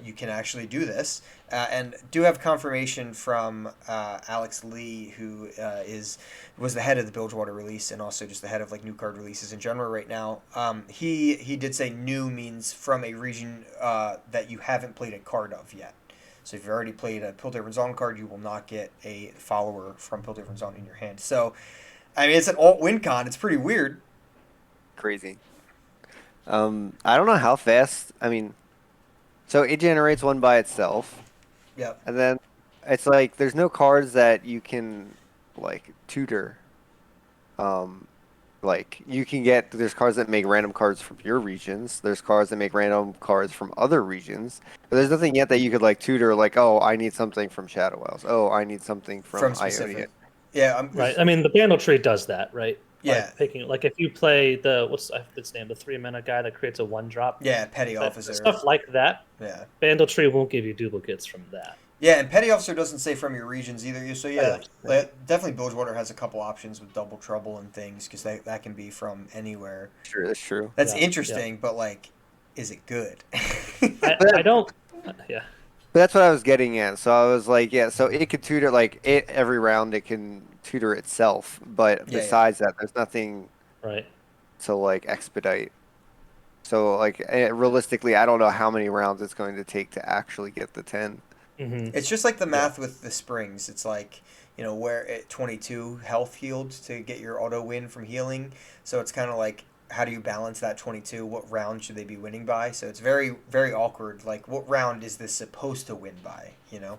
you can actually do this. And do have confirmation from Alex Lee, who was the head of the Bilgewater release and also just the head of new card releases in general right now. He did say new means from a region that you haven't played a card of yet. So if you've already played a Piltover Zone card, you will not get a follower from Piltover Zone in your hand. So, I mean, it's an alt-win con. It's pretty weird. Crazy. I don't know how fast. I mean, so it generates one by itself. Yep. And then it's there's no cards that you can tutor. You can get, there's cards that make random cards from your regions. There's cards that make random cards from other regions. But there's nothing yet that you could tutor oh, I need something from Shadow Isles. Oh, I need something from Ionia. Yeah, right. I mean, the Bandle Tree does that, right? Yeah. Picking if you play what's its name, the 3-mana guy that creates a 1-drop. Yeah, Petty Officer. Stuff like that. Yeah. Bandle Tree won't give you duplicates from that. Yeah, and Petty Officer doesn't say from your regions either. So yeah, definitely Bilgewater has a couple options with Double Trouble and things because that can be from anywhere. Sure, that's true. That's interesting, but is it good? I don't. Yeah. But that's what I was getting at. So I was so it could tutor every round. It can tutor itself, but besides that, there's nothing right to expedite. So realistically, I don't know how many rounds it's going to take to actually get the 10. Mm-hmm. It's just like the math with the springs. It's where at 22 health healed to get your auto win from healing. So it's kind of how do you balance that 22? What round should they be winning by? So it's very, very awkward. What round is this supposed to win by? Yeah.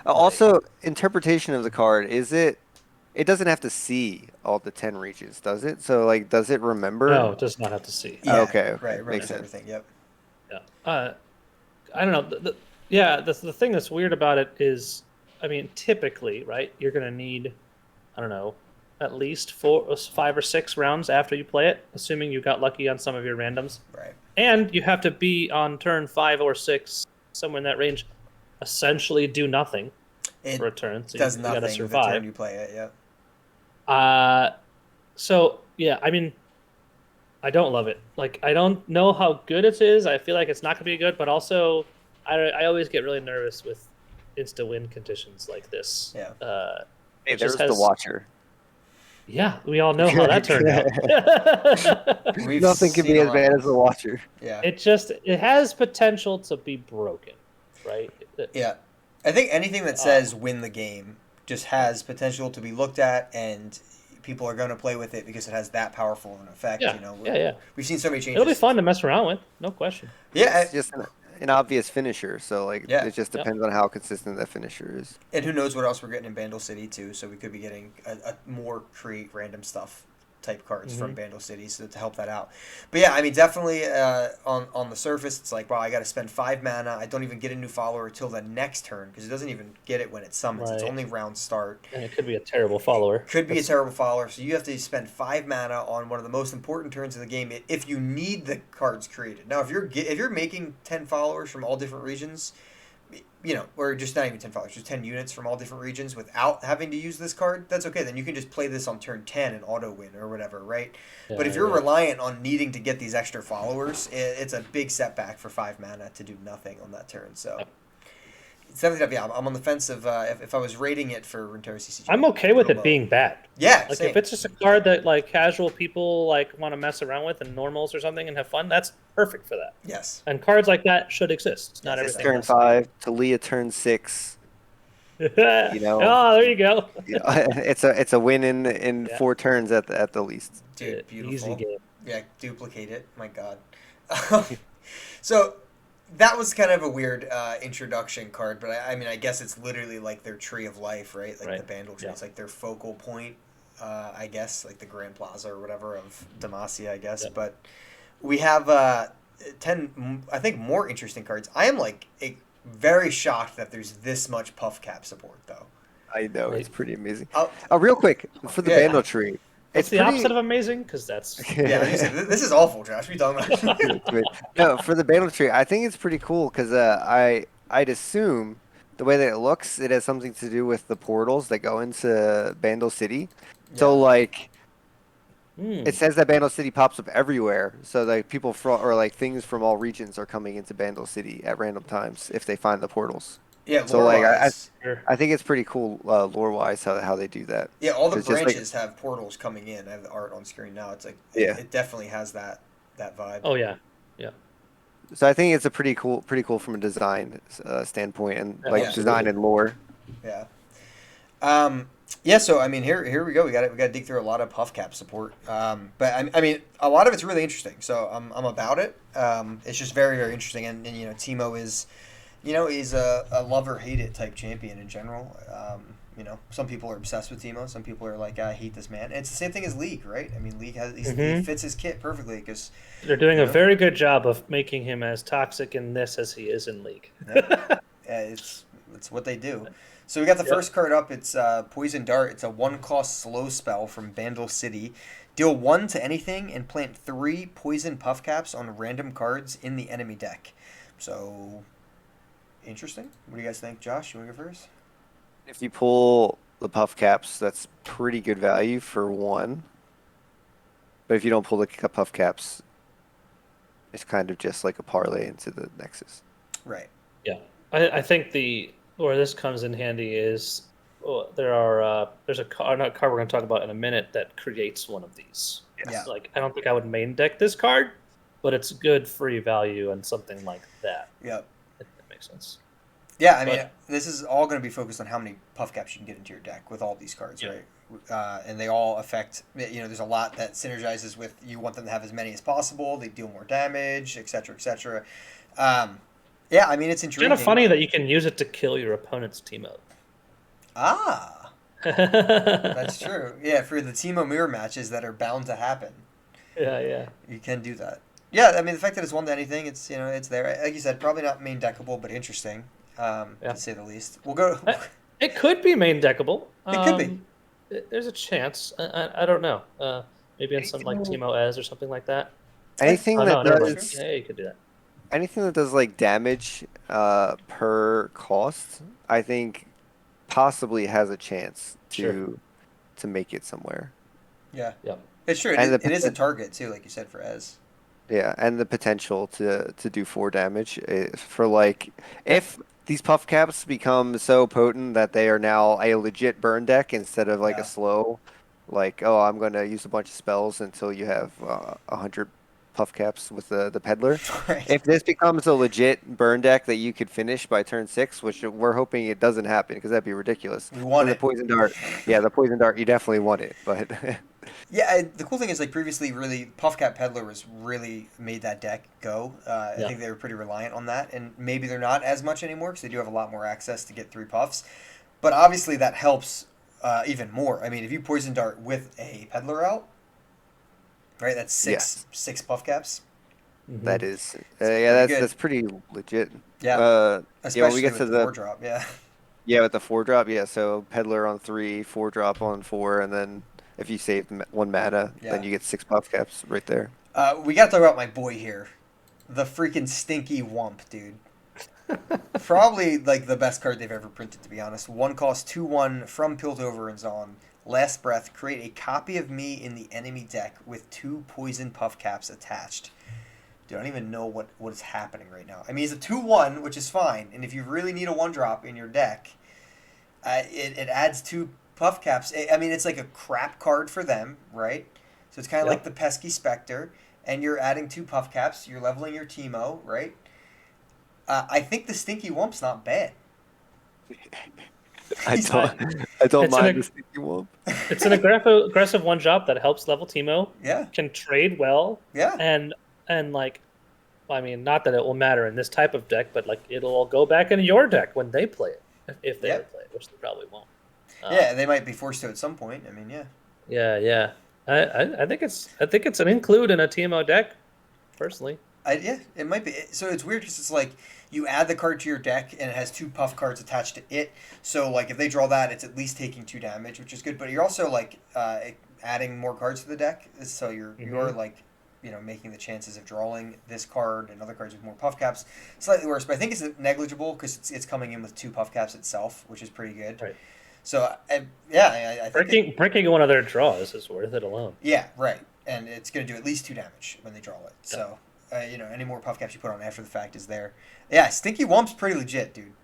Also, interpretation of the card, it doesn't have to see all the 10 regions, does it? So does it remember? No, it does not have to see. Yeah, okay. Right. Makes sense. Everything. Yep. Yeah. I don't know. The thing that's weird about it is, I mean, typically, right, you're going to need, I don't know, at least 5 or 6 rounds after you play it, assuming you got lucky on some of your randoms. Right. And you have to be on turn 5 or 6, somewhere in that range, essentially do nothing for a turn. So does you nothing got to survive. the turn you play it, yeah. So, yeah, I mean, I don't love it. I don't know how good it is. I feel like it's not going to be good, but also I always get really nervous with insta-win conditions like this. Yeah. Hey, there's the Watcher. Yeah, we all know how that turned out. Nothing can be as bad as the Watcher. Yeah. It has potential to be broken, right? Yeah. I think anything that says win the game just has potential to be looked at, and people are going to play with it because it has that powerful of an effect. Yeah. We've seen so many changes. It'll be fun to mess around with, no question. Yeah. It's just an obvious finisher, so it just depends on how consistent that finisher is. And who knows what else we're getting in Bandlecity too, so we could be getting a more create random stuff type cards from Bandlecity, so to help that out. But yeah, I mean, definitely on the surface, it's wow, I got to spend 5 mana. I don't even get a new follower until the next turn because it doesn't even get it when it summons. Right. It's only round start. And it could be a terrible follower. A terrible follower. So you have to spend 5 mana on one of the most important turns of the game if you need the cards created. Now, if you're making 10 followers from all different regions, or just not even 10 followers, just 10 units from all different regions without having to use this card, that's okay. Then you can just play this on turn 10 and auto win or whatever, right? Yeah, but if you're reliant on needing to get these extra followers, it's a big setback for 5 mana to do nothing on that turn. So it's definitely, I'm on the fence of if I was rating it for Runeterra CCG. I'm okay with it being bad. Yeah, same. If it's just a card that casual people want to mess around with and normals or something and have fun, that's perfect for that. Yes. And cards like that should exist. It's not everything. Turn 5, Talia turn 6. Oh, there you go. It's a win in 4 turns at the least. Dude, beautiful. Easy game. Yeah, duplicate it. My God. So that was kind of a weird introduction card, but I mean, I guess it's literally like their tree of life, right? Like the Right. Bandle tree. Yeah. It's like their focal point, I guess, like the Grand Plaza or whatever of Demacia, I guess. Yeah. But we have 10, I think, more interesting cards. I am like very shocked that there's this much puff cap support, though. I know, Right. it's pretty amazing. Oh, Real quick, for the yeah. Bandle tree, What's it's the pretty... opposite of amazing? Because that's Yeah, I was gonna say, this is awful, Josh. What are you talking about? No, for the Bandle tree, I think it's pretty cool because I'd assume the way that it looks, it has something to do with the portals that go into Bandlecity. So Yeah. like Hmm. it says that Bandlecity pops up everywhere, so like people from or like things from all regions are coming into Bandlecity at random times if they find the portals. Yeah, So like lore-wise. Sure. I think it's pretty cool lore-wise how they do that. Yeah, all the 'Cause just like branches have portals coming in. I have the art on screen now. It's like yeah. it definitely has that vibe. Oh yeah. Yeah. So I think it's a pretty cool from a design standpoint and Yeah, like absolutely. design and lore. Yeah. Yeah. So I mean, here we go. We got to dig through a lot of puff cap support. But I mean, a lot of it's really interesting. So I'm about it. It's just very very interesting. And you know, Teemo is, you know, he's a love or hate it type champion in general. You know, some people are obsessed with Teemo. Some people are like, I hate this man. And it's the same thing as League, right? I mean, League has he fits his kit perfectly because They're doing you a know? very good job of making him as toxic in this as he is in League. it's what they do. So we got the first card up. It's Poison Dart. It's a 1-cost slow spell from Bandlecity. Deal 1 to anything and plant 3 poison puff caps on random cards in the enemy deck. So interesting. What do you guys think, Josh? You want to go first? If you pull the puff caps, that's pretty good value for 1. But if you don't pull the puff caps, it's kind of just like a parlay into the Nexus. Right. Yeah, I think where this comes in handy is there's a card we're going to talk about in a minute that creates one of these. Yeah. Like I don't think I would main deck this card, but it's good free value and something like that. Yep. If that makes sense. Yeah, I mean, this is all going to be focused on how many puff caps you can get into your deck with all these cards, right? And they all affect, you know, there's a lot that synergizes with you want them to have as many as possible. They deal more damage, etc., etc. Yeah, I mean, it's It's intriguing. kind of funny that you can use it to kill your opponent's Teemo. Ah, that's true. Yeah, for the Teemo mirror matches that are bound to happen, Yeah. you can do that. Yeah, I mean, the fact that it's 1 to anything, it's, you know, it's there. Like you said, probably not main deckable, but interesting, to say the least. We'll go. It could be main deckable. It could be. There's a chance. I don't know. Maybe in something like Teemo Ez or something like that. Anything Oh, that no, never mind. does Yeah, you could do that. anything that does like damage per cost, I think possibly has a chance to make it somewhere. Yeah. Yep. It's true. And It is a target, too, like you said, for Ez. Yeah, and the potential to do 4 damage for like if these puff caps become so potent that they are now a legit burn deck instead of like Yeah. a slow, like oh I'm gonna use a bunch of spells until you have 100 puff caps with the peddler. Right. If this becomes a legit burn deck that you could finish by turn 6, which we're hoping it doesn't happen because that'd be ridiculous. We want And it. the poison dart, yeah, the poison dart, you definitely want it, but. Yeah, the cool thing is, like, previously, really, Puffcat Peddler was really made that deck go. I think they were pretty reliant on that, and maybe they're not as much anymore because they do have a lot more access to get 3 puffs. But obviously, that helps even more. I mean, if you Poison Dart with a Peddler out, right, that's six puff caps. Mm-hmm. That is, pretty that's pretty legit. Yeah, especially when we get with to the 4-drop, yeah. Yeah, with the 4-drop, yeah. So Peddler on 3, 4-drop on 4, and then if you save 1 mana, then you get 6 puff caps right there. We got to talk about my boy here, the freaking Stinky Wump, dude. Probably like the best card they've ever printed, to be honest. 1 cost 2/1 from Piltover and Zon. Last breath, create a copy of me in the enemy deck with 2 poison puff caps attached. Dude, I don't even know what is happening right now. I mean, it's a 2/1, which is fine, and if you really need a 1-drop in your deck, it adds 2 puff caps. I mean, it's like a crap card for them, right? So it's kind of like the Pesky Spectre, and you're adding 2 puff caps. You're leveling your Teemo, right? I think the Stinky Wump's not bad. I He's don't. I don't It's an mind ag- the Stinky Wump. It's an aggressive one drop that helps level Teemo. Yeah, Can trade well, yeah, and like, I mean, not that it will matter in this type of deck, but like it'll all go back into your deck when they play it, if they ever yep, play it, which they probably won't. yeah. They might be forced to at some point. I mean, yeah. Yeah. I think it's an include in a TMO deck, personally. Yeah, it might be. So it's weird because it's like you add the card to your deck and it has two puff cards attached to it. So like if they draw that, it's at least taking 2 damage, which is good. But you're also like adding more cards to the deck, so you're like making the chances of drawing this card and other cards with more puff caps slightly worse. But I think it's negligible because it's coming in with 2 puff caps itself, which is pretty good. Right. So I think breaking one of their draws is worth it alone. yeah, right, and it's going to do at least 2 damage when they draw it. So. Any more puff caps you put on after the fact is there. Yeah, Stinky Wump's pretty legit, dude.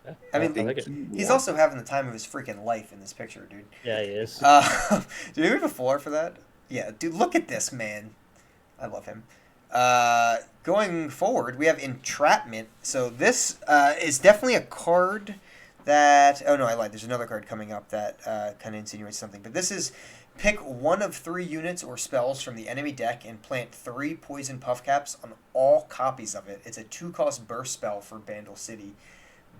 Yeah, I mean, like it. he's also having the time of his freaking life in this picture, dude. Yeah, he is. Do you have a floor for that? Yeah, dude, look at this man. I love him. Going forward, we have Entrapment. So this is definitely a card that... Oh, no, I lied. There's another card coming up that kind of insinuates something. But this is... Pick one of 3 units or spells from the enemy deck and plant 3 poison puff caps on all copies of it. It's a 2-cost burst spell for Bandlecity.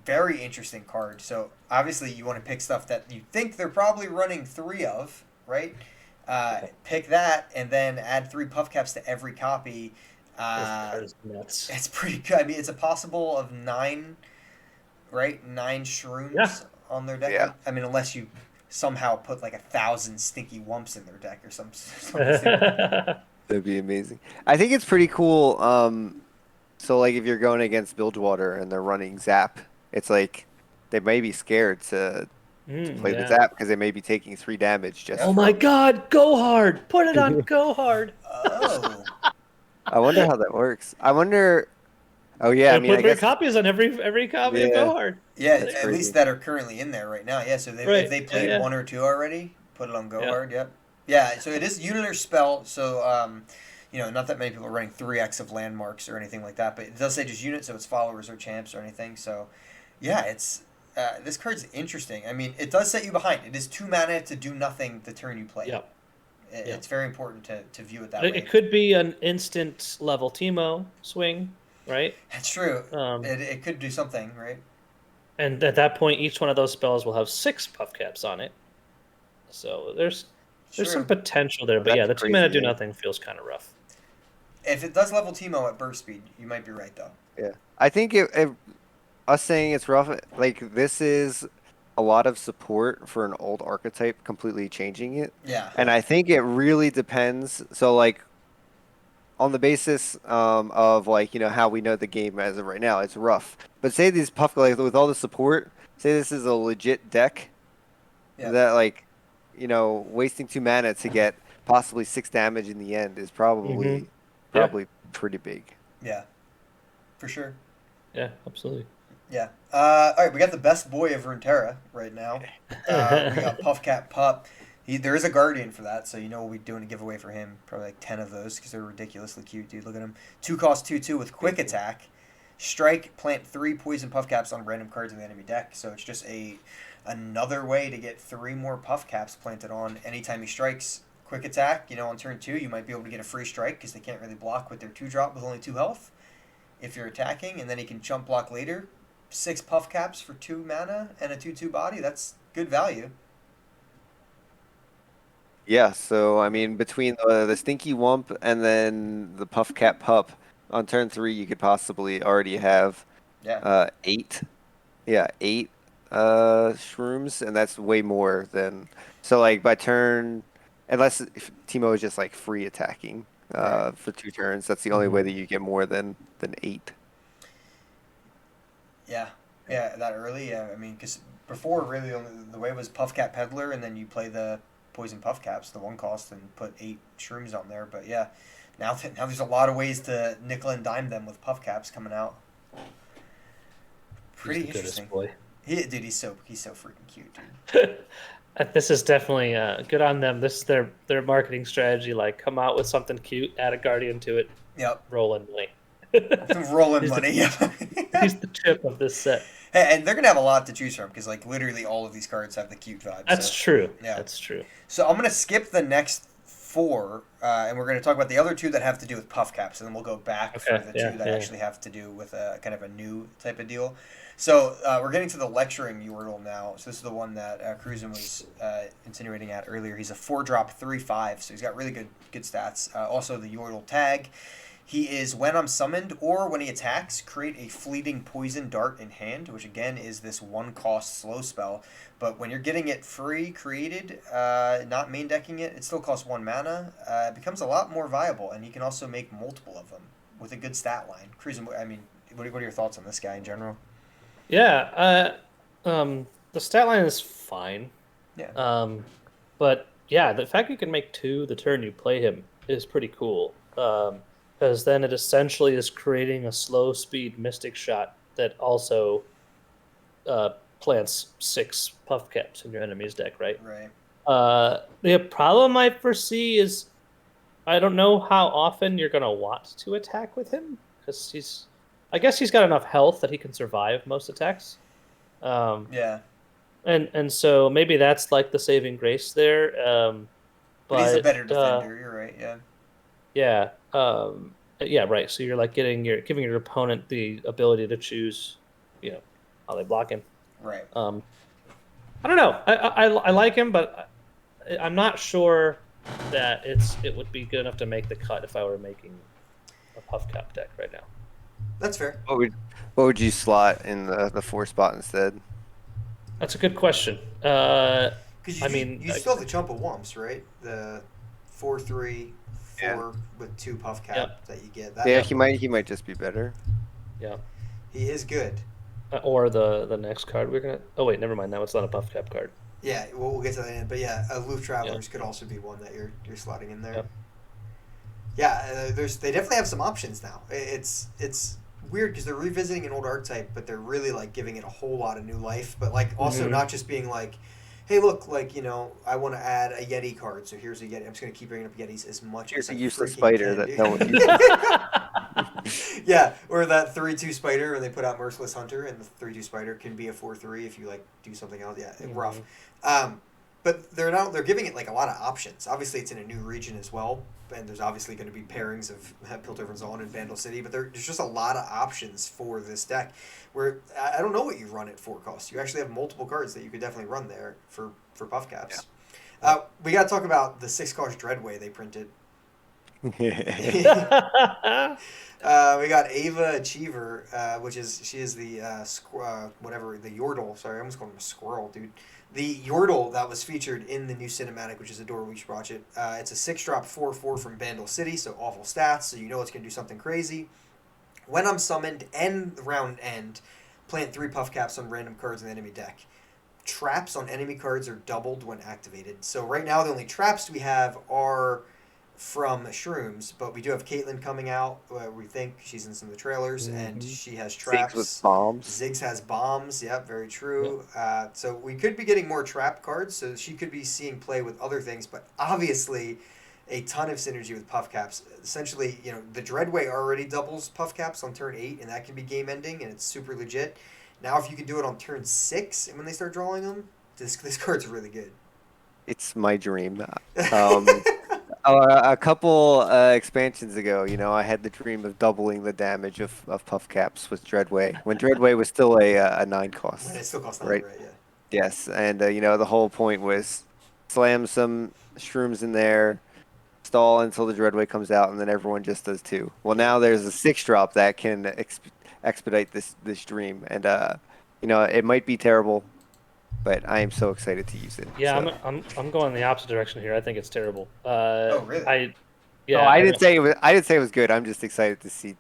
Very interesting card. So obviously you want to pick stuff that you think they're probably running 3 of, right? Pick that and then add 3 puff caps to every copy. Nuts. It's pretty good. I mean, it's a possible of 9, right? 9 shrooms on their deck. Yeah. I mean, unless you somehow put like 1,000 Stinky Wumps in their deck or something. That'd be amazing. I think it's pretty cool. So like if you're going against Bilgewater and they're running Zap, it's like they may be scared to play the Zap because they may be taking 3 damage. Just my God, go hard! Put it on go hard. Oh, I wonder how that works. I wonder. Oh yeah, I mean, put I guess copies on every copy of go hard. yeah, That's at crazy. least that are currently in there right now. Yeah, so if they played 1 or 2 already, put it on Go Hard. Yep. Yeah, so it is unit or spell. So not that many people are running 3x of landmarks or anything like that, but it does say just unit, so it's followers or champs or anything. So yeah, it's this card's interesting. I mean, it does set you behind. It is 2 mana to do nothing the turn you play. Yeah. It's very important to view it that way. It could be an instant level Teemo swing, right? That's true. It could do something, right? And at that point, each one of those spells will have 6 puff caps on it. So there's some potential there. But That's the 2 mana crazy, do nothing feels kind of rough. If it does level Teemo at burst speed, you might be right, though. Yeah, I think us saying it's rough, like this is a lot of support for an old archetype, completely changing it. Yeah. And I think it really depends. So like on the basis of like how we know the game as of right now, it's rough. But say these puff like with all the support, say this is a legit deck that like wasting 2 mana to get possibly 6 damage in the end is probably pretty big. Yeah, for sure. Yeah, absolutely. Yeah. All right, we got the best boy of Runeterra right now. We got Puffcat Pup. There is a Guardian for that, so we'll be doing a giveaway for him. Probably like 10 of those because they're ridiculously cute, dude. Look at him. 2-cost 2/2 with quick attack. Strike, plant 3 poison puff caps on random cards in the enemy deck. So it's just another way to get 3 more puff caps planted on anytime he strikes. Quick attack, on turn 2, you might be able to get a free strike because they can't really block with their 2-drop with only 2 health. If you're attacking, and then he can chump block later. 6 puff caps for 2 mana and a 2/2 body. That's good value. Yeah, so I mean, between the Stinky Wump and then the Puff Cat Pup, on turn 3 you could possibly already have 8 shrooms, and that's way more than so like by turn, unless if Teemo is just like free attacking for 2 turns, that's the only way that you get more than 8. Yeah, that early. Yeah, I mean, because before really the way was Puff Cat Peddler, and then you play the poison puff caps, the 1 cost, and put 8 shrooms on there. But yeah, now there's a lot of ways to nickel and dime them with puff caps coming out. Pretty interesting. Boy. He's so freaking cute, dude. This is definitely good on them. This is their marketing strategy. Like, come out with something cute, add a Guardian to it. Yep. Roll in money. Rolling money. He's the chip of this set. And they're gonna have a lot to choose from because like literally all of these cards have the cute vibe. That's so, true. Yeah, That's true. So I'm gonna skip the next four, and we're gonna talk about the other two that have to do with puff caps, and then we'll go back for the two that actually have to do with a kind of a new type of deal. So we're getting to the lecturing Yordle now. So this is the one that Kroozin was insinuating at earlier. He's a 4-drop 3/5, so he's got really good stats. Also the Yordle tag. He is when I'm summoned or when he attacks, create a fleeting poison dart in hand, which again is this 1-cost slow spell. But when you're getting it free created, not main decking it, it still costs 1 mana. It becomes a lot more viable, and you can also make multiple of them with a good stat line. Kroozin, I mean, what are your thoughts on this guy in general? Yeah, the stat line is fine. Yeah. But yeah, the fact you can make 2 the turn you play him is pretty cool. Because then it essentially is creating a slow speed Mystic Shot that also plants 6 puff caps in your enemy's deck, right? Right. The problem I foresee is I don't know how often you're gonna want to attack with him because I guess he's got enough health that he can survive most attacks. Yeah. And so maybe that's like the saving grace there. But he's a better defender. You're right. Yeah. Yeah. Yeah. Right. So you're like giving your opponent the ability to choose, how they block him. Right. I don't know. I like him, but I'm not sure that it would be good enough to make the cut if I were making a puff cap deck right now. That's fair. What would you slot in the 4 spot instead? That's a good question. Because you still have the Chumpa Wumps, right? The 4/3, 4 with 2 puff cap that you get. He might just be better. Yeah. He is good. Or the next card we're gonna. Oh wait, never mind. Now it's not a puff cap card. Yeah, we'll get to that in. But yeah, Aloof Travelers could also be one that you're slotting in there. Yeah, they definitely have some options now. It's weird because they're revisiting an old archetype, but they're really like giving it a whole lot of new life. But like also not just being like, hey, look, like I want to add a Yeti card, so here's a Yeti. I'm just gonna keep bringing up Yetis as much Here's as a I useless freaking spider can, that no one uses. Yeah, or that 3/2 spider, and they put out Merciless Hunter, and the 3/2 spider can be a 4/3 if you like do something else. Yeah, rough. But they're giving it like a lot of options. Obviously, it's in a new region as well, and there's obviously going to be pairings of Piltover Zone and Bandlecity, but there's just a lot of options for this deck. Where I don't know what you run at 4 costs. You actually have multiple cards that you could definitely run there for puff caps. Yeah. We got to talk about the 6-cost Dreadway they printed. We got Ava Achiever, she is the the Yordle. Sorry, I almost called him a squirrel, dude. The Yordle that was featured in the new cinematic, which is adorable. We should watch it. It's a 6-drop 4/4 from Bandlecity, so awful stats. So you know it's gonna do something crazy. When I'm summoned and round end, plant 3 puff caps on random cards in the enemy deck. Traps on enemy cards are doubled when activated. So right now the only traps we have are from Shrooms, but we do have Caitlyn coming out. We think she's in some of the trailers, and she has traps. Ziggs with bombs. Ziggs has bombs. Yep, very true. Yep. So we could be getting more trap cards, so she could be seeing play with other things, but obviously a ton of synergy with puff caps. Essentially, the Dreadway already doubles puff caps on turn 8, and that can be game ending, and it's super legit. Now, if you can do it on turn 6, and when they start drawing them, this card's really good. It's my dream. A couple expansions ago, I had the dream of doubling the damage of puff caps with Dreadway when Dreadway was still a 9 cost. When it still costs 9, right? Yeah. Yes, and the whole point was slam some Shrooms in there, stall until the Dreadway comes out, and then everyone just does 2. Well, now there's a 6-drop that can expedite this dream, and it might be terrible, but I am so excited to use it. Yeah, so. I'm going the opposite direction here. I think it's terrible. Oh, really? I didn't say it was good. I'm just excited to see.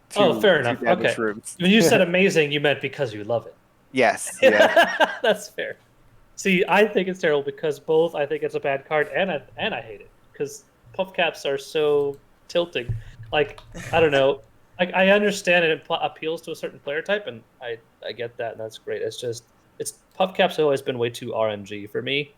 Fair enough. Okay. Shrooms. When you said amazing, you meant because you love it. Yes. Yeah. That's fair. See, I think it's terrible because both I think it's a bad card and I hate it because puff caps are so tilting. Like, I don't know. Like, I understand it appeals to a certain player type, and I get that, and that's great. It's puff caps have always been way too RNG for me,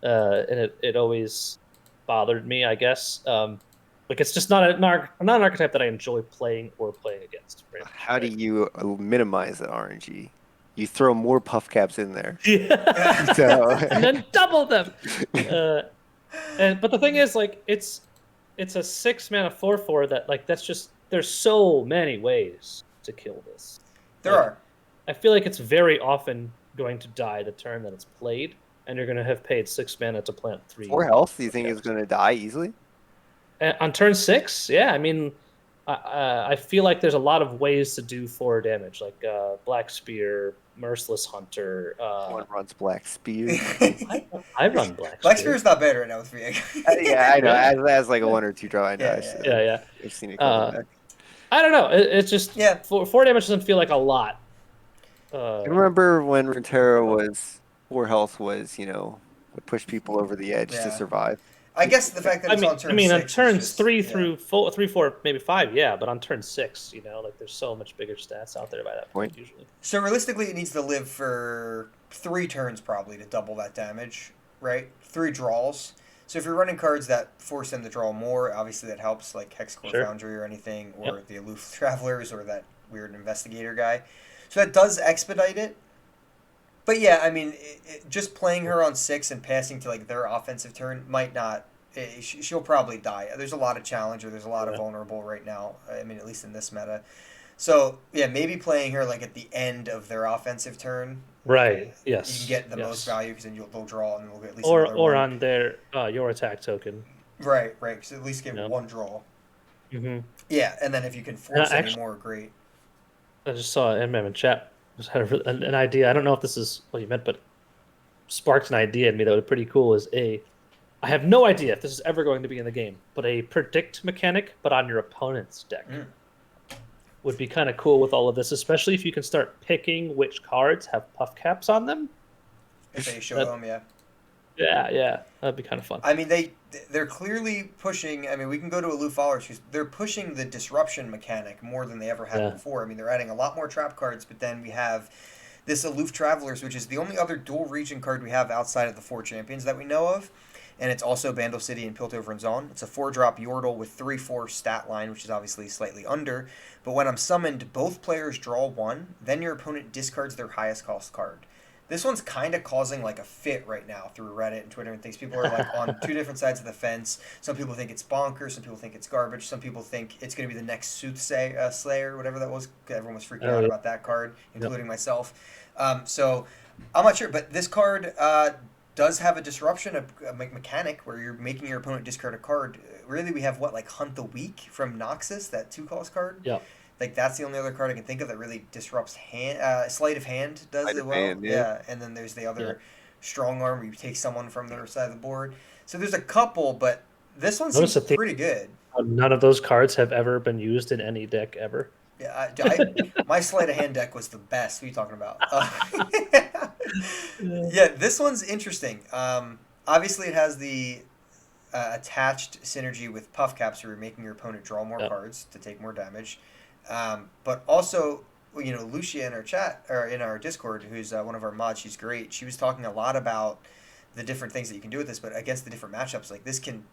and it always bothered me, I guess. Like, it's just not an archetype that I enjoy playing or playing against. Right? How do you minimize the RNG? you throw more puff caps in there. Yeah. So And then double them. But the thing is, like, it's a 6-mana 4/4 that, like, that's just, there's so many ways to kill this. There Like, are. I feel like it's very often going to die the turn that it's played, and you're going to have paid 6 mana to plant 3. 4 health, do you think is going to die easily? On turn 6, yeah. I mean, I feel like there's a lot of ways to do 4 damage, like Black Spear, Merciless Hunter. One runs Black Spear. I run Black Spear. Black Spear's not bad right now with Vieg. Yeah, I know. As like a 1 or 2 draw, I know. Yeah. I've seen it come back. I don't know. It's just 4 damage doesn't feel like a lot. I remember when Runeterra was 4 health was, would push people over the edge to survive. I guess the fact that it's on turn 6. On turns 3 through 4, 3, 4, maybe 5, yeah, but on turn 6, like, there's so much bigger stats out there by that point usually. So realistically, it needs to live for 3 turns probably to double that damage, right? 3 draws. So if you're running cards that force them to draw more, obviously that helps, like Hexcore Foundry or anything, or the Aloof Travelers, or that weird Investigator guy. So that does expedite it. But yeah, I mean, just playing her on 6 and passing to, like, their offensive turn might not. She'll probably die. There's a lot of challenger. There's a lot of vulnerable right now. I mean, at least in this meta. So yeah, maybe playing her like at the end of their offensive turn. Right. Yes. You can get the most value because then they'll draw and they'll get at least or one. on their your attack token. Right. Because at least get 1 draw. Mm-hmm. Yeah, and then if you can force any more, great. I just saw in chat. Just had an idea. I don't know if this is what you meant, but sparked an idea in me that would be pretty cool. I have no idea if this is ever going to be in the game, but a predict mechanic, but on your opponent's deck, would be kind of cool with all of this, especially if you can start picking which cards have puff caps on them. If they show them, Yeah, that'd be kind of fun. I mean, they're clearly pushing. I mean, we can go to Aloof Followers. They're pushing the disruption mechanic more than they ever have before. I mean, they're adding a lot more trap cards, but then we have this Aloof Travelers, which is the only other dual region card we have outside of the 4 champions that we know of. And it's also Bandlecity and Piltover and Zon. It's a 4-drop Yordle with 3/4 stat line, which is obviously slightly under. But when I'm summoned, both players draw 1, then your opponent discards their highest cost card. This one's kind of causing like a fit right now through Reddit and Twitter and things. People are like on 2 different sides of the fence. Some people think it's bonkers. Some people think it's garbage. Some people think it's going to be the next Soothsayer, whatever that was. Everyone was freaking out about that card, including myself. So I'm not sure. But this card does have a disruption a mechanic where you're making your opponent discard a card. Really, we have Hunt the Weak from Noxus, that 2-cost card. Yeah. Like, that's the only other card I can think of that really disrupts Sleight of Hand does it well. Yeah, and then there's the other Strong Arm where you take someone from their side of the board. So there's a couple, but this one seems pretty good. None of those cards have ever been used in any deck ever. Yeah, my Sleight of Hand deck was the best. What are you talking about? Yeah, this one's interesting. Obviously, it has the attached synergy with Puff Caps, where you're making your opponent draw more cards to take more damage. But also, Lucia in our chat or in our Discord, who's one of our mods, she's great. She was talking a lot about the different things that you can do with this, but against the different matchups, like this can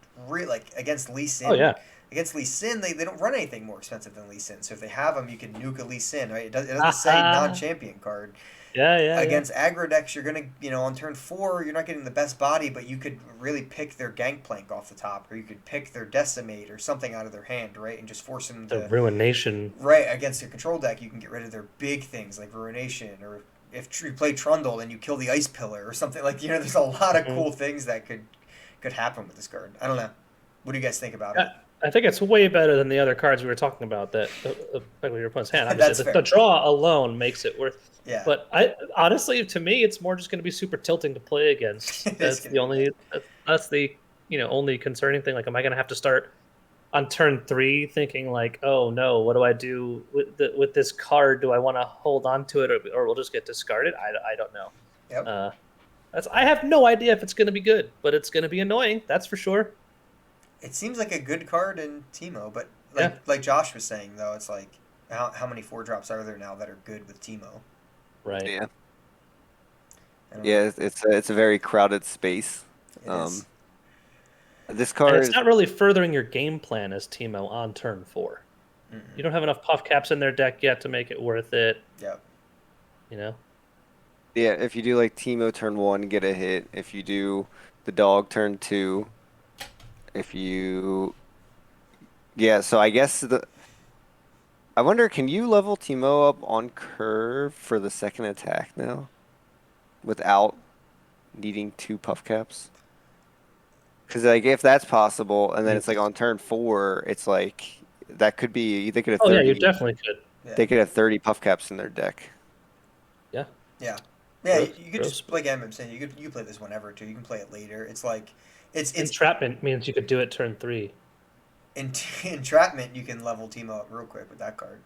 against Lee Sin. Oh yeah. Against Lee Sin, they don't run anything more expensive than Lee Sin. So if they have them, you can nuke a Lee Sin, right? It doesn't say non-champion card. Yeah. Against aggro decks, you're going to, on turn 4, you're not getting the best body, but you could really pick their Gangplank off the top, or you could pick their Decimate or something out of their hand, right? And just force them to... Ruination. Right, against your control deck, you can get rid of their big things, like Ruination, or if you play Trundle and you kill the Ice Pillar, or something like, there's a lot of cool things that could happen with this card. I don't know. What do you guys think about it? I think it's way better than the other cards we were talking about that with your opponent's hand. Obviously, the draw alone makes it worth. Yeah. But honestly, to me, it's more just going to be super tilting to play against. That's the only concerning thing. Like, am I going to have to start on turn 3 thinking like, oh no, what do I do with this card? Do I want to hold on to it or we'll just get discarded? I don't know. Yep. I have no idea if it's going to be good, but it's going to be annoying. That's for sure. It seems like a good card in Teemo, but like Josh was saying, though, it's like how many 4-drops are there now that are good with Teemo? Right. Yeah. Yeah, it's a very crowded space. This card it's not really furthering your game plan as Teemo on turn 4. Mm-mm. You don't have enough puff caps in their deck yet to make it worth it. Yep. Yeah, if you do like Teemo turn 1, get a hit. If you do the dog turn 2, if you yeah, so I guess I wonder, can you level Teemo up on curve for the second attack now without needing 2 puff caps? Because like if that's possible, and then it's like on turn 4, it's like that could be they could have Oh yeah, you 30 definitely could. Yeah. they could have 30 puff caps in their deck. Yeah. Yeah. Yeah, Gross- you could gross. just like I'm saying, you can play this whenever too. You can play it later. It's like it's Entrapment means you could do it turn 3. in entrapment. You can level Teemo up real quick with that card.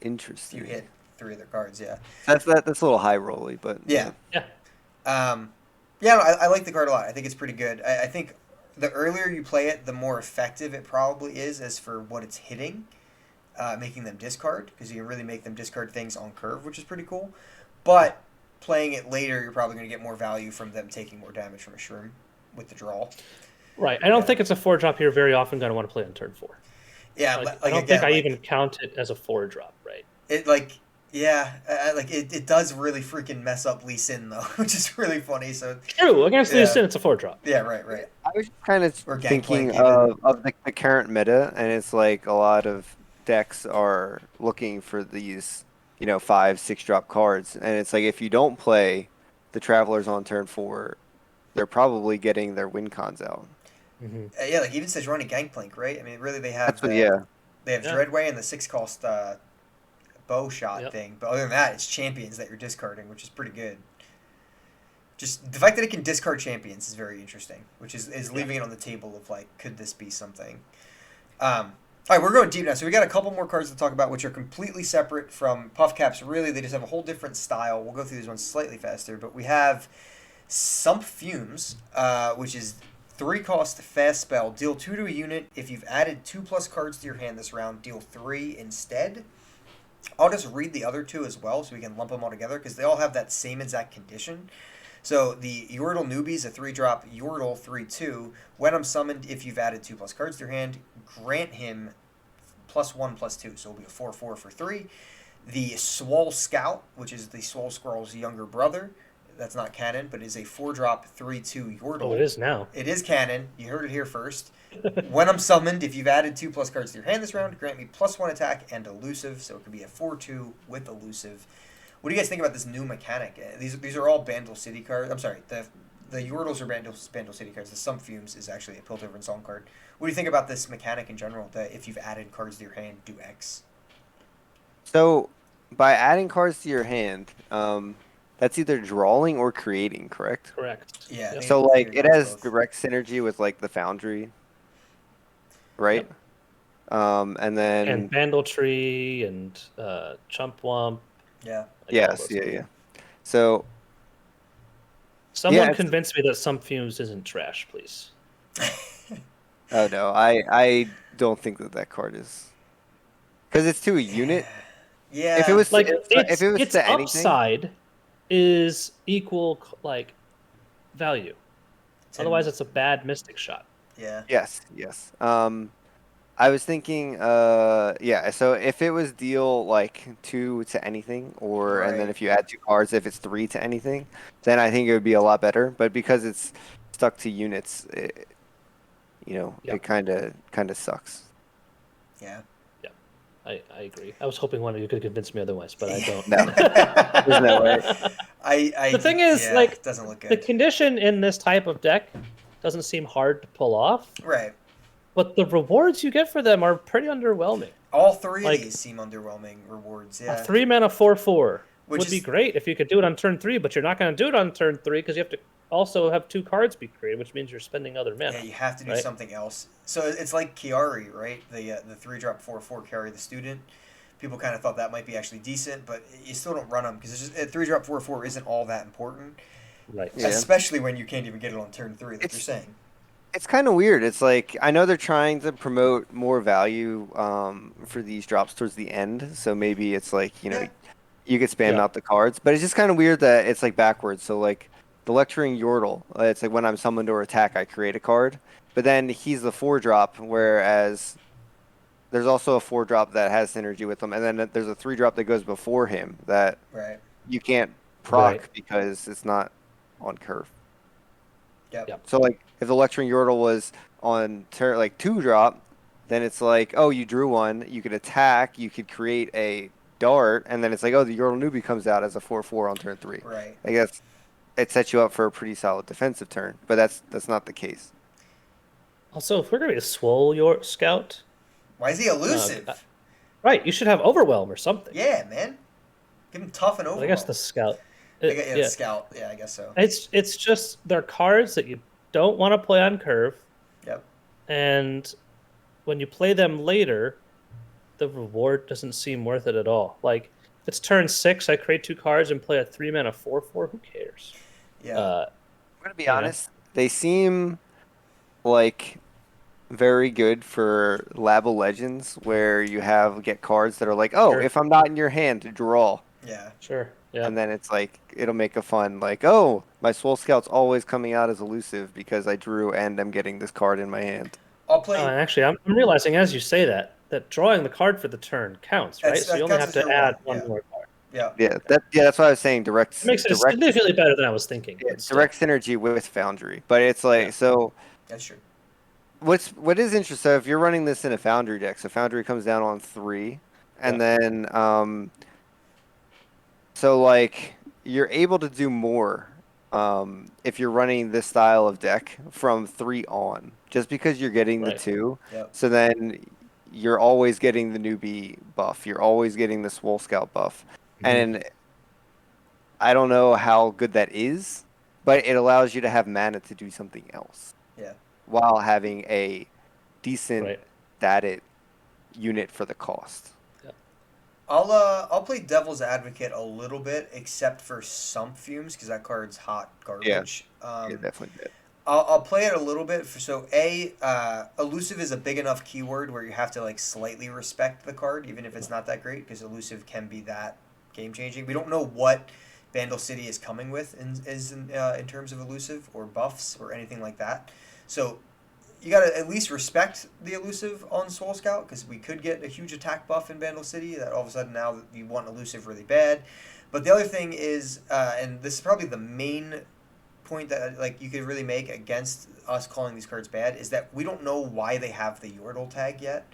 If Interesting. you hit 3 of their cards, yeah. That's a little high rolly, but Yeah. Yeah. Yeah, no, I like the card a lot. I think it's pretty good. I think the earlier you play it, the more effective it probably is as for what it's hitting, making them discard, because you can really make them discard things on curve, which is pretty cool. But playing it later, you're probably going to get more value from them taking more damage from a shroom with the draw. Right. I don't think it's a 4-drop you're very often going to want to play on turn 4. Yeah, Like, but I don't think I even count it as a 4-drop, right? It like yeah, like it does really freaking mess up Lee Sin though, which is really funny. So True. Against Yeah. Lee Sin, it's a 4-drop. yeah, right. I was kind of Or thinking Gangplank of the current meta, and it's like a lot of decks are looking for these, 5, 6 drop cards, and it's like if you don't play the Travelers on turn 4, they're probably getting their win cons out. Mm-hmm. Yeah, like even says running Gangplank, right? I mean, really they have That's what, yeah. they have Yeah. Dreadway and the 6 cost bow shot Yep. thing, but other than that, it's champions that you're discarding, which is pretty good. Just the fact that it can discard champions is very interesting, which is leaving it on the table of like, could this be something? All right, we're going deep now, so we got a couple more cards to talk about, which are completely separate from Puff Caps. Really, they just have a whole different style. We'll go through these ones slightly faster, but we have Sump Fumes, which is 3-cost fast spell. Deal 2 to a unit. If you've added 2+ cards to your hand this round, deal 3 instead. I'll just read the other 2 as well, so we can lump them all together, because they all have that same exact condition. So the Yordle Newbie, a 3-drop Yordle 3/2. When I'm summoned, if you've added 2+ cards to your hand, grant him +1/+2. So it'll be a 4/4 for 3. The Swole Scout, which is the Swole Squirrel's younger brother. That's not canon, but is a 4-drop 3/2 Yordle. Oh, it is now. It is canon. You heard it here first. When I'm summoned, if you've added 2+ cards to your hand this round, grant me +1 attack and elusive. So it could be a 4/2 with elusive. What do you guys think about this new mechanic? These are all Bandlecity cards. I'm sorry, the Yordles are Bandlecity cards. The Sump Fumes is actually a Piltover and Song card. What do you think about this mechanic in general? That if you've added cards to your hand, do X. So by adding cards to your hand, that's either drawing or creating, correct? Correct. Yeah. I think So like it does has both. direct synergy with like the Foundry, right? And then And Bandletree and Chump Wump. Yeah. like all yes, those yeah, things. yeah. So Someone it's- convince me that Sump Fumes isn't trash, please. oh no, I don't think that card is because it's to a unit. Yeah. If it was Like if it was its to anything, upside is equal like value. Otherwise, it's a bad Mystic shot. Yeah. yes. I was thinking, yeah. So if it was deal like 2 to anything, or and then Right. if you add 2 cards, if it's 3 to anything, then I think it would be a lot better. But because it's stuck to units, Yeah. it kind of sucks. Yeah. I agree. I was hoping one of you could convince me otherwise, but I don't. No. There's no way. I The thing is, yeah, like, it doesn't look The good. condition in this type of deck doesn't seem hard to pull off, Right. but the rewards you get for them are pretty underwhelming. All 3 like- of these seem underwhelming rewards. A Yeah. 3-mana 4/4 Which would be is- great if you could do it on turn 3, but you're not going to do it on turn 3 because you have to also have 2 cards be created, which means you're spending other mana. Yeah, you have to do right? something else. So it's like Chiari, right? The 3-drop 4/4 Chiari the Student. People kind of thought that might be actually decent, but you still don't run them because it's just 3-drop 4/4 isn't all that important, Right. Yeah. especially when you can't even get it on turn 3, like you're saying. It's kind of weird. It's like I know they're trying to promote more value for these drops towards the end, so maybe it's like Yeah. you could spam Yeah. out the cards, but it's just kind of weird that it's like backwards. So like the Lecturing Yordle, it's like when I'm summoned or attack, I create a card, but then he's the 4-drop, whereas there's also a 4-drop that has synergy with them, and then there's a 3-drop that goes before him that Right. you can't proc Right. because it's not on curve. Yep. Yep. So like if the Lecturing Yordle was on like 2-drop, then it's like, oh, you drew one, you could attack, you could create a dart, and then it's like, oh, the Yordle newbie comes out as a 4/4 on turn 3. Right. I guess it sets you up for a pretty solid defensive turn, but that's not the case. Also, if we're gonna be a swole your scout, Why is he elusive? right? You should have overwhelm or something. Yeah, man. Give him tough and But overwhelm. I guess the scout. Yeah, scout. Yeah, I guess so. It's just they're cards that you don't want to play on curve, Yep. and when you play them later, the reward doesn't seem worth it at all. Like if it's turn 6, I create 2 cards and play a 3-mana 4/4. Who cares? Yeah. I'm gonna be honest. They seem like very good for Lab of Legends, where you get cards that are like, oh, Sure. if I'm not in your hand, draw. Yeah. Sure. Yeah. And then it's like it'll make a fun like, oh, my Swole Scout's always coming out as elusive because I drew and I'm getting this card in my hand. I'll play. And actually, I'm realizing as you say that drawing the card for the turn counts, right? So you only have to add one more card. Yeah. Yeah, that's what I was saying. Direct It makes it direct, significantly better than I was thinking. yeah, but still. direct synergy with Foundry, but it's like so. That's true. What is interesting? So if you're running this in a Foundry deck, so Foundry comes down on 3, and then so like you're able to do more if you're running this style of deck from 3 on, just because you're getting the 2. Yep. So then you're always getting the newbie buff. You're always getting the Swole Scout buff, and I don't know how good that is, but it allows you to have mana to do something else. Yeah. While having a decent statted unit for the cost. I'll play Devil's Advocate a little bit, except for Sump Fumes, because that card's hot garbage. Yeah, definitely did. I'll play it a little bit. So elusive is a big enough keyword where you have to like slightly respect the card, even if it's not that great, because elusive can be that game changing. We don't know what Bandlecity is coming with in terms of elusive or buffs or anything like that. So you got to at least respect the elusive on Soul Scout, because we could get a huge attack buff in Bandlecity that all of a sudden now you want elusive really bad. But the other thing is, and this is probably the main point that like you could really make against us calling these cards bad, is that we don't know why they have the Yordle tag yet,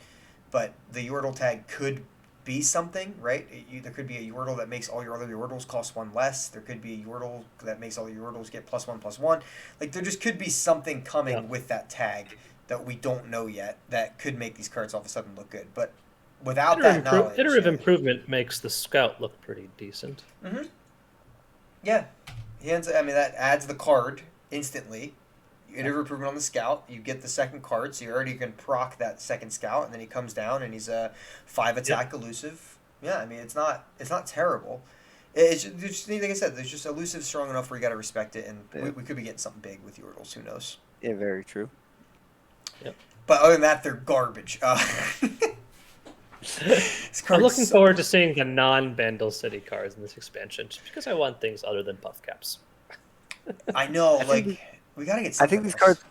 but the Yordle tag could be something, right? There could be a Yordle that makes all your other Yordles cost 1 less. There could be a Yordle that makes all your Yordles get +1/+1. Like there just could be something coming with that tag that we don't know yet that could make these cards all of a sudden look good. But without that knowledge, iterative improvement makes the Scout look pretty decent. Yeah, that adds the card instantly. You iterative improvement on the Scout, you get the second card, so you're already going to proc that second Scout, and then he comes down and he's a 5 attack elusive. Yeah, I mean it's not terrible. It's just like I said, there's just elusive strong enough where you got to respect it, and we could be getting something big with Yordles. Who knows? Yeah, very true. Yep. But other than that, they're garbage. I'm looking forward to seeing the non-Bandlecity cards in this expansion, just because I want things other than buff caps. I know, we gotta get. I think these cards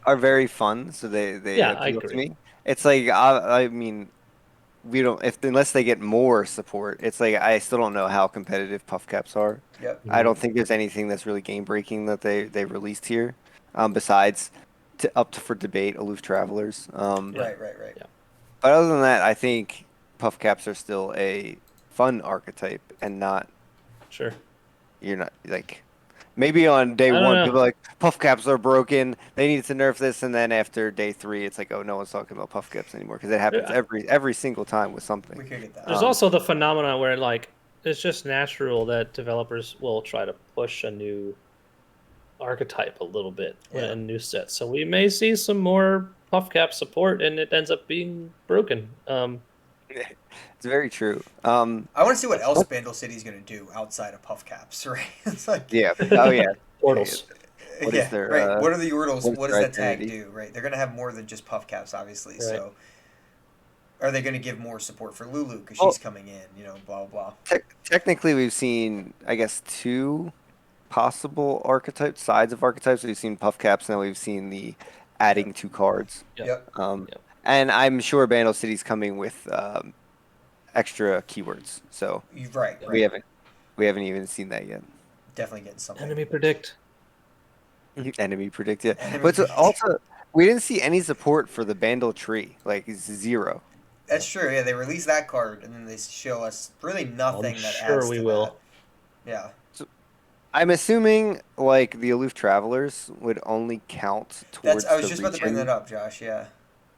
are very fun, so they appeal to me. It's like I mean, we don't unless they get more support. It's like I still don't know how competitive puff caps are. Yep. I don't think there's anything that's really game breaking that they released here, besides for debate, Aloof Travelers. Right. Yeah. But other than that, I think puff caps are still a fun archetype and not. Sure. You're not like. Maybe on day 1, people are like, puff caps are broken. They need to nerf this, and then after day 3, it's like, oh, no one's talking about puff caps anymore because it happens every single time with something. We could get that. There's also the phenomenon where like it's just natural that developers will try to push a new archetype a little bit in a new set. So we may see some more puff cap support, and it ends up being broken. It's very true. I want to see what else Bandlecity is going to do outside of puff caps, right? It's like Portals. What is their, right. What are the Yordles? What does that tag identity? do? Right, they're going to have more than just puff caps, obviously. Right. So, are they going to give more support for Lulu because she's coming in? Blah blah blah. Technically, we've seen, I guess, 2 possible archetypes, sides of archetypes. We've seen puff caps, and then we've seen the adding 2 cards. Yep. And I'm sure Bandlecity's coming with extra keywords. So right. we haven't even seen that yet. Definitely getting something. Enemy predict. Enemy predict, yeah. Enemy But predict. also, we didn't see any support for the Bandle tree. Like, it's 0. That's true. Yeah, they release that card and then they show us really nothing I'm that sure adds we to will. that. Yeah. So, I'm assuming, like, the Aloof Travelers would only count towards I was the just about to bring region. that up, Josh. Yeah.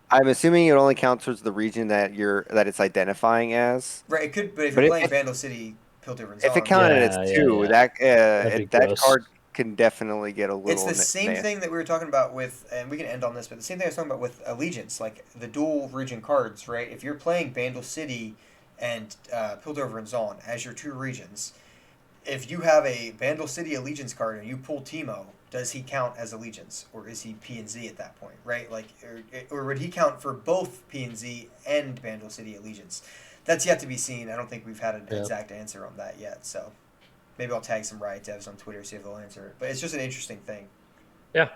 I'm assuming it only counts towards the region that it's identifying as. Right. It could, but if you're But playing Bandlecity, Piltover if it Zone, counted as Yeah, 2, That'd be that gross. card can definitely get a it's little the same nasty. thing that we were talking about with, and we can end on this, but the same thing I was talking about with Allegiance, like the dual region cards, right? If you're playing Bandlecity and Piltover and Zon as your 2 regions, if you have a Bandlecity Allegiance card and you pull Teemo, does he count as Allegiance, or is he P and Z at that point, right? Like, or would he count for both P and Z and Bandlecity Allegiance? That's yet to be seen. I don't think we've had an exact answer on that yet. So maybe I'll tag some Riot devs on Twitter, see if they'll answer it. But it's just an interesting thing. Yeah.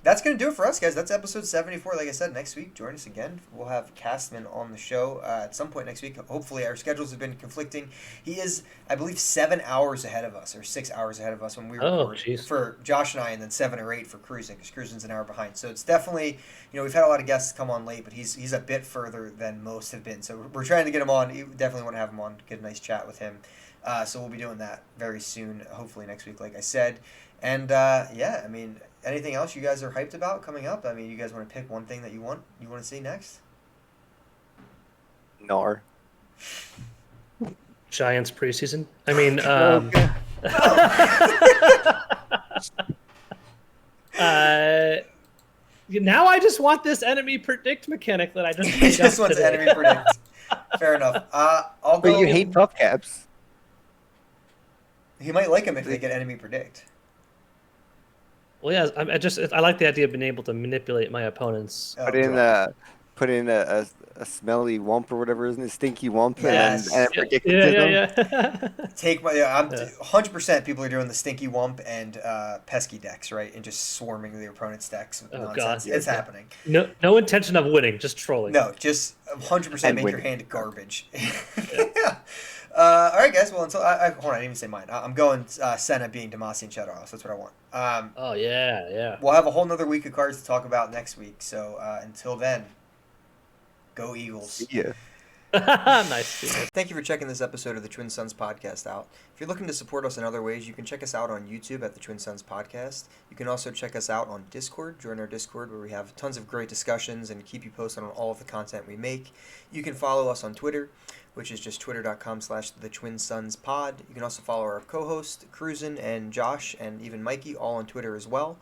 That's going to do it for us, guys. That's episode 74. Like I said, next week, join us again. We'll have Castman on the show at some point next week. Hopefully, our schedules have been conflicting. He is, I believe, 7 hours ahead of us, or 6 hours ahead of us when we record. Jeez. For Josh and I, and then 7 or 8 for Kroozin, because Kroozin's an hour behind. So it's definitely, we've had a lot of guests come on late, but he's a bit further than most have been. So we're trying to get him on. You definitely want to have him on, get a nice chat with him. So we'll be doing that very soon, hopefully next week, like I said. And yeah, I mean, anything else you guys are hyped about coming up? I mean, you guys want to pick one thing that you want to see next? Nar. Giants preseason. I mean, now I just want this enemy predict mechanic that I just He made just up wants today. enemy predict. Fair enough. I'll But go. you hate buff caps. He might like him if they get enemy predict. Well, yeah, I like the idea of being able to manipulate my opponents. Oh, Put in God. a smelly wump or whatever, isn't it? Stinky wump, Yes. and predict it to them. Yeah. Take my. I'm 100%. People are doing the stinky wump and pesky decks, right, and just swarming the opponent's decks with nonsense. God. It's happening. No intention of winning, just trolling. No, just 100% And make win. your hand garbage. Yeah. All right, guys. Well, until hold on, I didn't even say mine. I'm going Senna being Demacian Shadowhouse. That's what I want. Oh yeah. We'll have a whole nother week of cards to talk about next week. So until then, go Eagles. See ya. Nice. Thank you for checking this episode of the Twin Sons Podcast out. If you're looking to support us in other ways, you can check us out on YouTube at the Twin Sons Podcast. You can also check us out on Discord. Join our Discord where we have tons of great discussions and keep you posted on all of the content we make. You can follow us on Twitter, which is just twitter.com/thetwinsonspod. You can also follow our co-host, Kroozin, and Josh, and even Mikey, all on Twitter as well.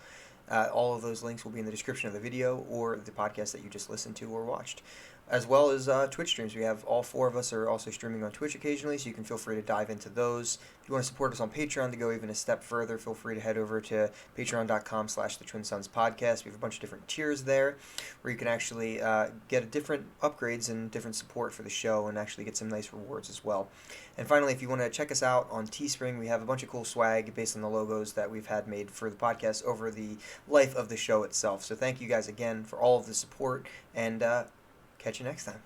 All of those links will be in the description of the video or the podcast that you just listened to or watched, as well as Twitch streams. We have all 4 of us are also streaming on Twitch occasionally, so you can feel free to dive into those. If you want to support us on Patreon to go even a step further, feel free to head over to patreon.com/thetwinsonspodcast. We have a bunch of different tiers there where you can actually get different upgrades and different support for the show and actually get some nice rewards as well. And finally, if you want to check us out on Teespring, we have a bunch of cool swag based on the logos that we've had made for the podcast over the life of the show itself. So thank you guys again for all of the support, and catch you next time.